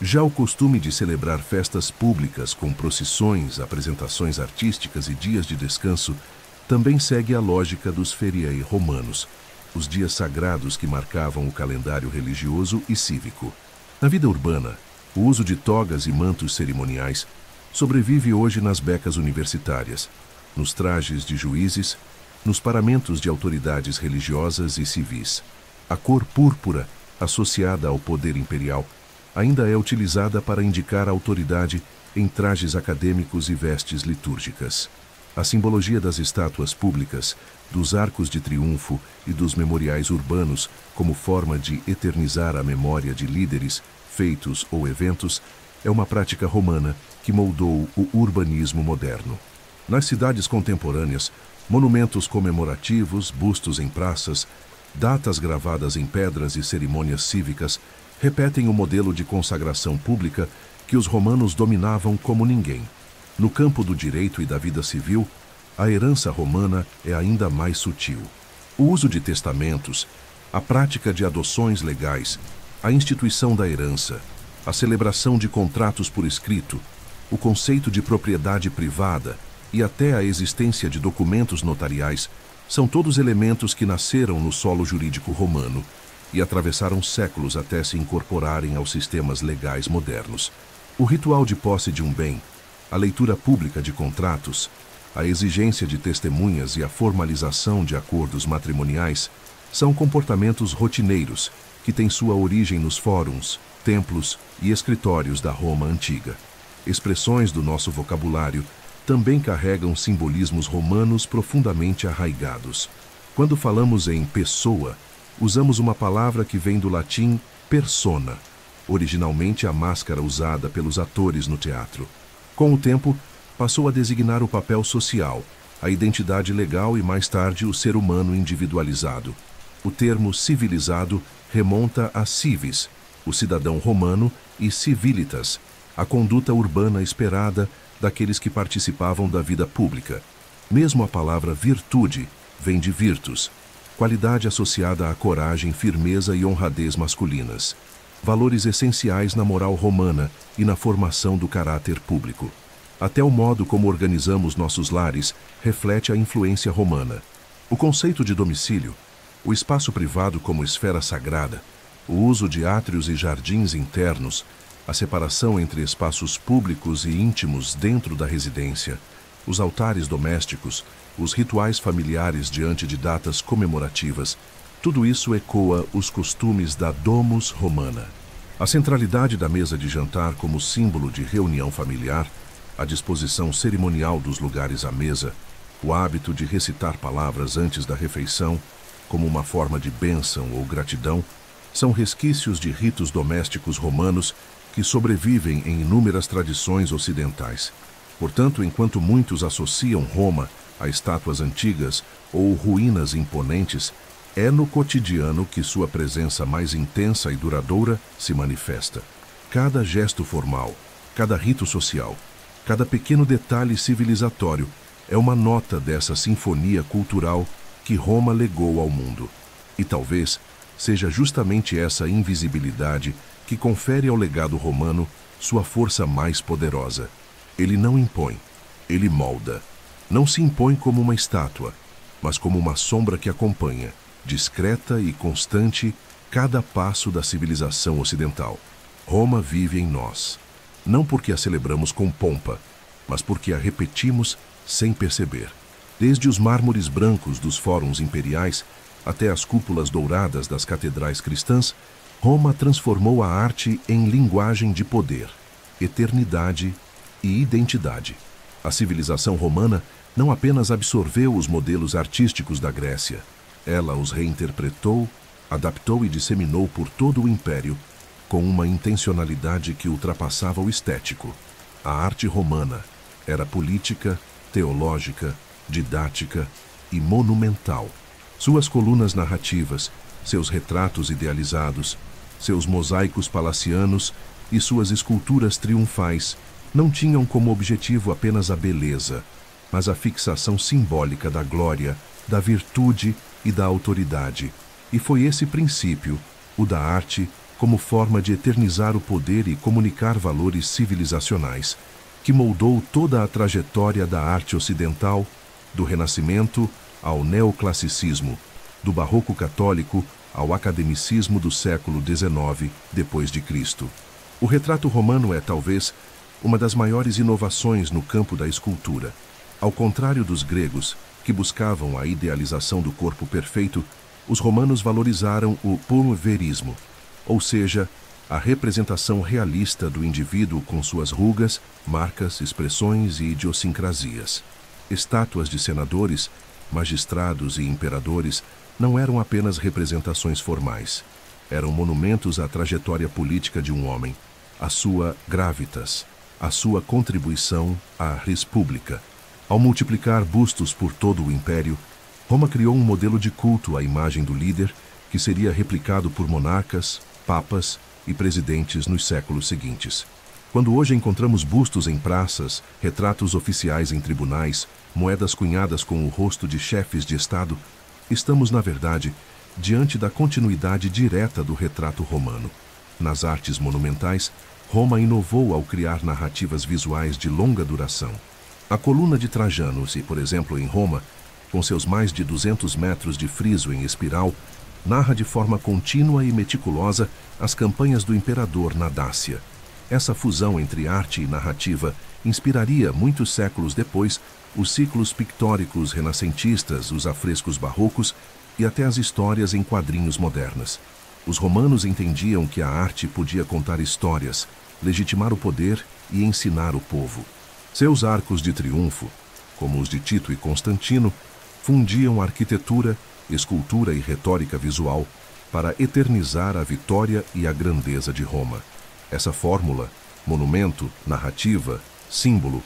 Já o costume de celebrar festas públicas com procissões, apresentações artísticas e dias de descanso também segue a lógica dos feriae romanos, os dias sagrados que marcavam o calendário religioso e cívico. Na vida urbana, o uso de togas e mantos cerimoniais sobrevive hoje nas becas universitárias, nos trajes de juízes, nos paramentos de autoridades religiosas e civis. A cor púrpura, associada ao poder imperial, ainda é utilizada para indicar a autoridade em trajes acadêmicos e vestes litúrgicas. A simbologia das estátuas públicas, dos arcos de triunfo e dos memoriais urbanos como forma de eternizar a memória de líderes, feitos ou eventos, é uma prática romana que moldou o urbanismo moderno. Nas cidades contemporâneas, monumentos comemorativos, bustos em praças, datas gravadas em pedras e cerimônias cívicas repetem o modelo de consagração pública que os romanos dominavam como ninguém. No campo do direito e da vida civil, a herança romana é ainda mais sutil. O uso de testamentos, a prática de adoções legais, a instituição da herança, a celebração de contratos por escrito, o conceito de propriedade privada e até a existência de documentos notariais são todos elementos que nasceram no solo jurídico romano e atravessaram séculos até se incorporarem aos sistemas legais modernos. O ritual de posse de um bem, a leitura pública de contratos, a exigência de testemunhas e a formalização de acordos matrimoniais são comportamentos rotineiros que têm sua origem nos fóruns, templos e escritórios da Roma antiga. Expressões do nosso vocabulário também carregam simbolismos romanos profundamente arraigados. Quando falamos em pessoa, usamos uma palavra que vem do latim persona, originalmente a máscara usada pelos atores no teatro. Com o tempo, passou a designar o papel social, a identidade legal e mais tarde o ser humano individualizado. O termo civilizado remonta a civis, o cidadão romano, e civilitas, a conduta urbana esperada daqueles que participavam da vida pública. Mesmo a palavra virtude vem de virtus, qualidade associada à coragem, firmeza e honradez masculinas, valores essenciais na moral romana e na formação do caráter público. Até o modo como organizamos nossos lares reflete a influência romana. O conceito de domicílio, o espaço privado como esfera sagrada, o uso de átrios e jardins internos, a separação entre espaços públicos e íntimos dentro da residência, os altares domésticos, os rituais familiares diante de datas comemorativas, tudo isso ecoa os costumes da domus romana. A centralidade da mesa de jantar como símbolo de reunião familiar, a disposição cerimonial dos lugares à mesa, o hábito de recitar palavras antes da refeição, como uma forma de bênção ou gratidão, são resquícios de ritos domésticos romanos que sobrevivem em inúmeras tradições ocidentais. Portanto, enquanto muitos associam Roma a estátuas antigas ou ruínas imponentes, é no cotidiano que sua presença mais intensa e duradoura se manifesta. Cada gesto formal, cada rito social, cada pequeno detalhe civilizatório é uma nota dessa sinfonia cultural que Roma legou ao mundo. E talvez seja justamente essa invisibilidade que confere ao legado romano sua força mais poderosa. Ele não impõe, ele molda. Não se impõe como uma estátua, mas como uma sombra que acompanha, discreta e constante, cada passo da civilização ocidental. Roma vive em nós, não porque a celebramos com pompa, mas porque a repetimos sem perceber. Desde os mármores brancos dos fóruns imperiais até as cúpulas douradas das catedrais cristãs, Roma transformou a arte em linguagem de poder, eternidade e identidade. A civilização romana não apenas absorveu os modelos artísticos da Grécia, ela os reinterpretou, adaptou e disseminou por todo o império com uma intencionalidade que ultrapassava o estético. A arte romana era política, teológica, didática e monumental. Suas colunas narrativas, seus retratos idealizados, seus mosaicos palacianos e suas esculturas triunfais não tinham como objetivo apenas a beleza, mas a fixação simbólica da glória da virtude e da autoridade, e foi esse princípio, o da arte, como forma de eternizar o poder e comunicar valores civilizacionais, que moldou toda a trajetória da arte ocidental, do Renascimento ao neoclassicismo, do Barroco católico ao academicismo do século XIX depois de Cristo. O retrato romano é, talvez, uma das maiores inovações no campo da escultura. Ao contrário dos gregos, que buscavam a idealização do corpo perfeito, os romanos valorizaram o pulverismo, ou seja, a representação realista do indivíduo com suas rugas, marcas, expressões e idiosincrasias. Estátuas de senadores, magistrados e imperadores não eram apenas representações formais. Eram monumentos à trajetória política de um homem, à sua gravitas, à sua contribuição à res publica. Ao multiplicar bustos por todo o império, Roma criou um modelo de culto à imagem do líder que seria replicado por monarcas, papas e presidentes nos séculos seguintes. Quando hoje encontramos bustos em praças, retratos oficiais em tribunais, moedas cunhadas com o rosto de chefes de Estado, estamos, na verdade, diante da continuidade direta do retrato romano. Nas artes monumentais, Roma inovou ao criar narrativas visuais de longa duração. A coluna de Trajano, por exemplo, em Roma, com seus mais de 200 metros de friso em espiral, narra de forma contínua e meticulosa as campanhas do imperador na Dácia. Essa fusão entre arte e narrativa inspiraria, muitos séculos depois, os ciclos pictóricos renascentistas, os afrescos barrocos e até as histórias em quadrinhos modernas. Os romanos entendiam que a arte podia contar histórias, legitimar o poder e ensinar o povo. Seus arcos de triunfo, como os de Tito e Constantino, fundiam arquitetura, escultura e retórica visual para eternizar a vitória e a grandeza de Roma. Essa fórmula, monumento, narrativa, símbolo,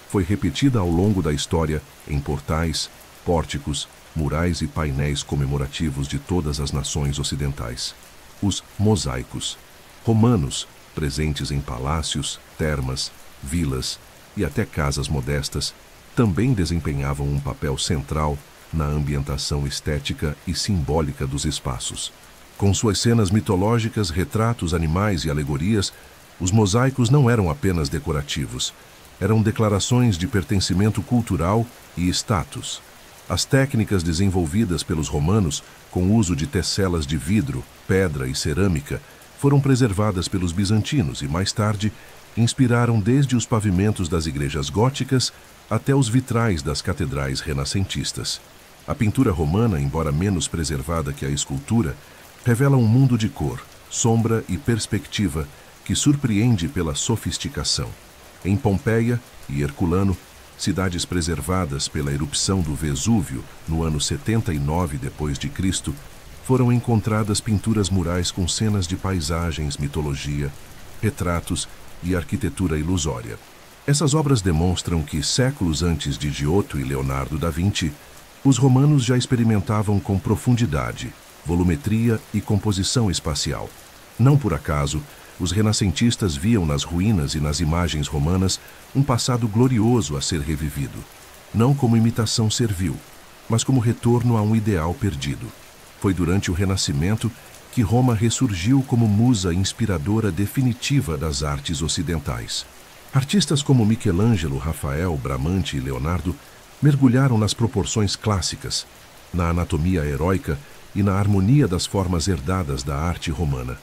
foi repetida ao longo da história em portais, pórticos, murais e painéis comemorativos de todas as nações ocidentais. Os mosaicos, romanos, presentes em palácios, termas, vilas e até casas modestas, também desempenhavam um papel central na ambientação estética e simbólica dos espaços. Com suas cenas mitológicas, retratos, animais e alegorias, os mosaicos não eram apenas decorativos, eram declarações de pertencimento cultural e status. As técnicas desenvolvidas pelos romanos, com o uso de tesselas de vidro, pedra e cerâmica, foram preservadas pelos bizantinos e, mais tarde, inspiraram desde os pavimentos das igrejas góticas até os vitrais das catedrais renascentistas. A pintura romana, embora menos preservada que a escultura, revela um mundo de cor, sombra e perspectiva que surpreende pela sofisticação. Em Pompeia e Herculano, cidades preservadas pela erupção do Vesúvio no ano 79 d.C., foram encontradas pinturas murais com cenas de paisagens, mitologia, retratos e arquitetura ilusória. Essas obras demonstram que, séculos antes de Giotto e Leonardo da Vinci, os romanos já experimentavam com profundidade, volumetria e composição espacial. Não por acaso, os renascentistas viam nas ruínas e nas imagens romanas um passado glorioso a ser revivido, não como imitação servil, mas como retorno a um ideal perdido. Foi durante o Renascimento que Roma ressurgiu como musa inspiradora definitiva das artes ocidentais. Artistas como Michelangelo, Rafael, Bramante e Leonardo mergulharam nas proporções clássicas, na anatomia heróica e na harmonia das formas herdadas da arte romana.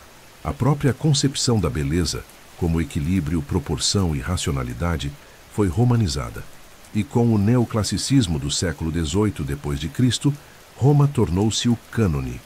A própria concepção da beleza, como equilíbrio, proporção e racionalidade, foi romanizada. E com o neoclassicismo do século XVIII d.C., Roma tornou-se o cânone.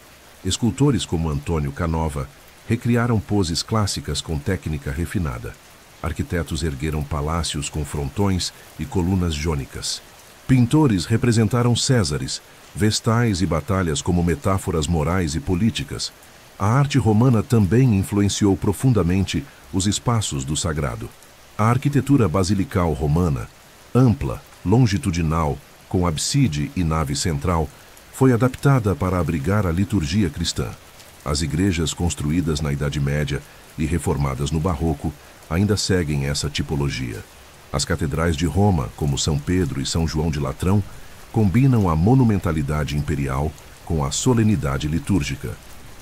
Escultores como Antônio Canova recriaram poses clássicas com técnica refinada. Arquitetos ergueram palácios com frontões e colunas jônicas. Pintores representaram Césares, vestais e batalhas como metáforas morais e políticas. A arte romana também influenciou profundamente os espaços do sagrado. A arquitetura basilical romana, ampla, longitudinal, com abside e nave central, foi adaptada para abrigar a liturgia cristã. As igrejas construídas na Idade Média e reformadas no Barroco ainda seguem essa tipologia. As catedrais de Roma, como São Pedro e São João de Latrão, combinam a monumentalidade imperial com a solenidade litúrgica.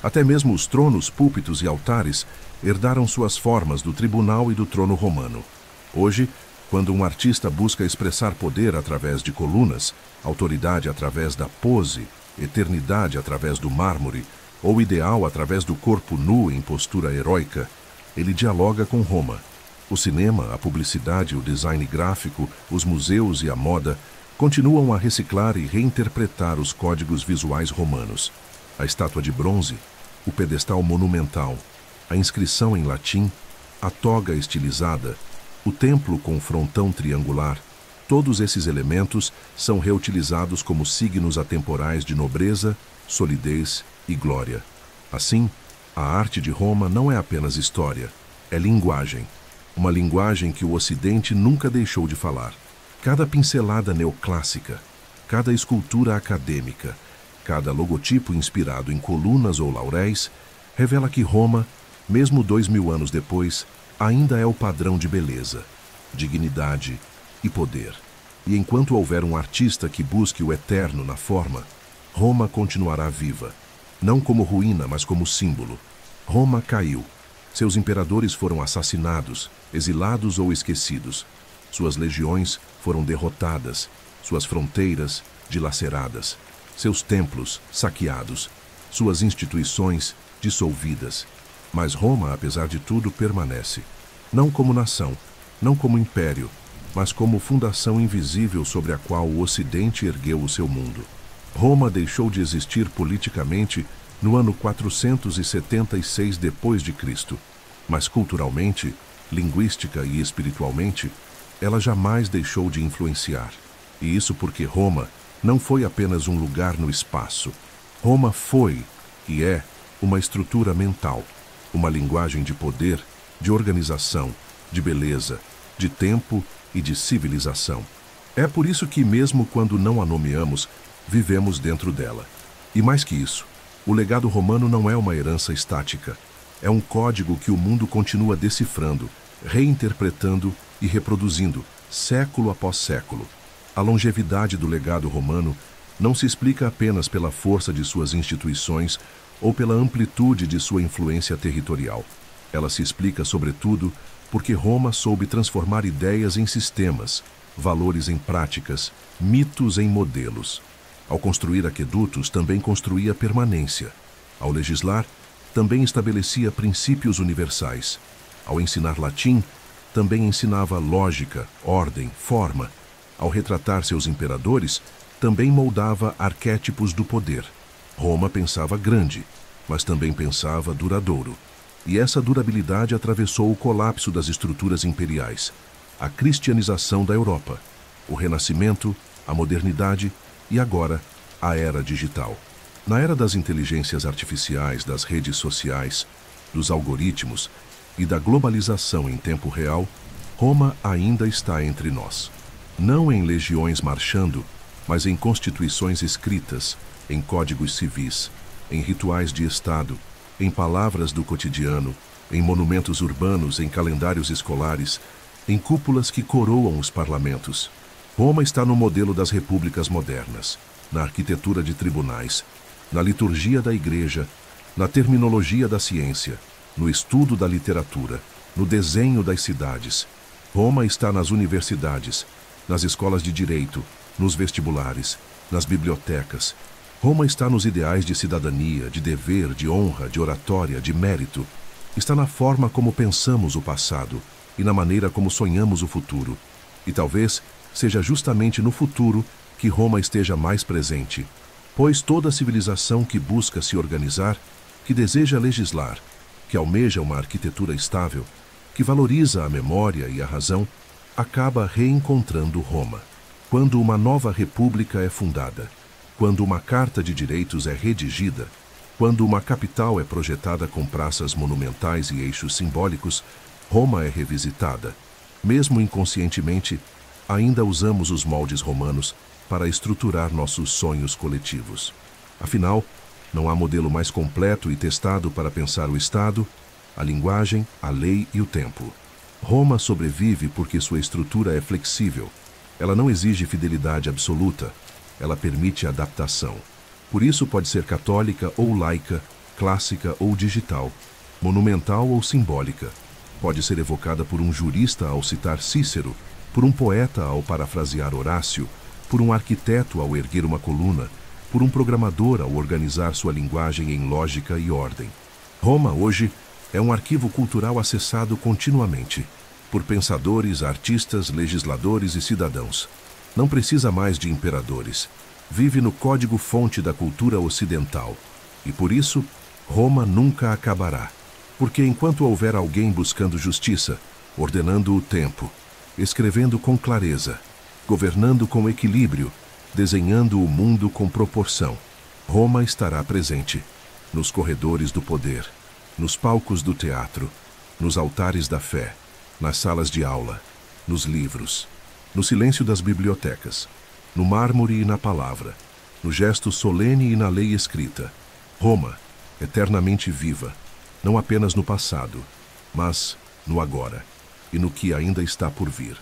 Até mesmo os tronos, púlpitos e altares herdaram suas formas do tribunal e do trono romano. Hoje, quando um artista busca expressar poder através de colunas, autoridade através da pose, eternidade através do mármore, ou ideal através do corpo nu em postura heróica, ele dialoga com Roma. O cinema, a publicidade, o design gráfico, os museus e a moda continuam a reciclar e reinterpretar os códigos visuais romanos. A estátua de bronze, o pedestal monumental, a inscrição em latim, a toga estilizada, o templo com frontão triangular, todos esses elementos são reutilizados como signos atemporais de nobreza, solidez e glória. Assim, a arte de Roma não é apenas história, é linguagem. Uma linguagem que o Ocidente nunca deixou de falar. Cada pincelada neoclássica, cada escultura acadêmica, cada logotipo inspirado em colunas ou lauréis, revela que Roma, mesmo 2000 anos depois, ainda é o padrão de beleza, dignidade e poder. E enquanto houver um artista que busque o eterno na forma, Roma continuará viva, não como ruína, mas como símbolo. Roma caiu. Seus imperadores foram assassinados, exilados ou esquecidos. Suas legiões foram derrotadas, suas fronteiras dilaceradas, seus templos saqueados, suas instituições dissolvidas. Mas Roma, apesar de tudo, permanece. Não como nação, não como império, mas como fundação invisível sobre a qual o Ocidente ergueu o seu mundo. Roma deixou de existir politicamente no ano 476 d.C., mas culturalmente, linguística e espiritualmente, ela jamais deixou de influenciar. E isso porque Roma não foi apenas um lugar no espaço. Roma foi e é uma estrutura mental, uma linguagem de poder, de organização, de beleza, de tempo e de civilização. É por isso que, mesmo quando não a nomeamos, vivemos dentro dela. E mais que isso, o legado romano não é uma herança estática. É um código que o mundo continua decifrando, reinterpretando e reproduzindo, século após século. A longevidade do legado romano não se explica apenas pela força de suas instituições ou pela amplitude de sua influência territorial. Ela se explica, sobretudo, porque Roma soube transformar ideias em sistemas, valores em práticas, mitos em modelos. Ao construir aquedutos, também construía permanência. Ao legislar, também estabelecia princípios universais. Ao ensinar latim, também ensinava lógica, ordem, forma. Ao retratar seus imperadores, também moldava arquétipos do poder. Roma pensava grande, mas também pensava duradouro. E essa durabilidade atravessou o colapso das estruturas imperiais, a cristianização da Europa, o renascimento, a modernidade e agora a era digital. Na era das inteligências artificiais, das redes sociais, dos algoritmos e da globalização em tempo real, Roma ainda está entre nós. Não em legiões marchando, mas em constituições escritas, em códigos civis, em rituais de Estado, em palavras do cotidiano, em monumentos urbanos, em calendários escolares, em cúpulas que coroam os parlamentos. Roma está no modelo das repúblicas modernas, na arquitetura de tribunais, na liturgia da igreja, na terminologia da ciência, no estudo da literatura, no desenho das cidades. Roma está nas universidades, nas escolas de direito, nos vestibulares, nas bibliotecas. Roma está nos ideais de cidadania, de dever, de honra, de oratória, de mérito. Está na forma como pensamos o passado e na maneira como sonhamos o futuro. E talvez seja justamente no futuro que Roma esteja mais presente, pois toda civilização que busca se organizar, que deseja legislar, que almeja uma arquitetura estável, que valoriza a memória e a razão, acaba reencontrando Roma. Quando uma nova república é fundada, quando uma carta de direitos é redigida, quando uma capital é projetada com praças monumentais e eixos simbólicos, Roma é revisitada. Mesmo inconscientemente, ainda usamos os moldes romanos para estruturar nossos sonhos coletivos. Afinal, não há modelo mais completo e testado para pensar o Estado, a linguagem, a lei e o tempo. Roma sobrevive porque sua estrutura é flexível. Ela não exige fidelidade absoluta. Ela permite adaptação. Por isso pode ser católica ou laica, clássica ou digital, monumental ou simbólica. Pode ser evocada por um jurista ao citar Cícero, por um poeta ao parafrasear Horácio, por um arquiteto ao erguer uma coluna, por um programador ao organizar sua linguagem em lógica e ordem. Roma, hoje, é um arquivo cultural acessado continuamente, por pensadores, artistas, legisladores e cidadãos. Não precisa mais de imperadores. Vive no código-fonte da cultura ocidental. E por isso, Roma nunca acabará. Porque enquanto houver alguém buscando justiça, ordenando o tempo, escrevendo com clareza, governando com equilíbrio, desenhando o mundo com proporção, Roma estará presente, nos corredores do poder, nos palcos do teatro, nos altares da fé, nas salas de aula, nos livros, no silêncio das bibliotecas, no mármore e na palavra, no gesto solene e na lei escrita. Roma, eternamente viva, não apenas no passado, mas no agora e no que ainda está por vir.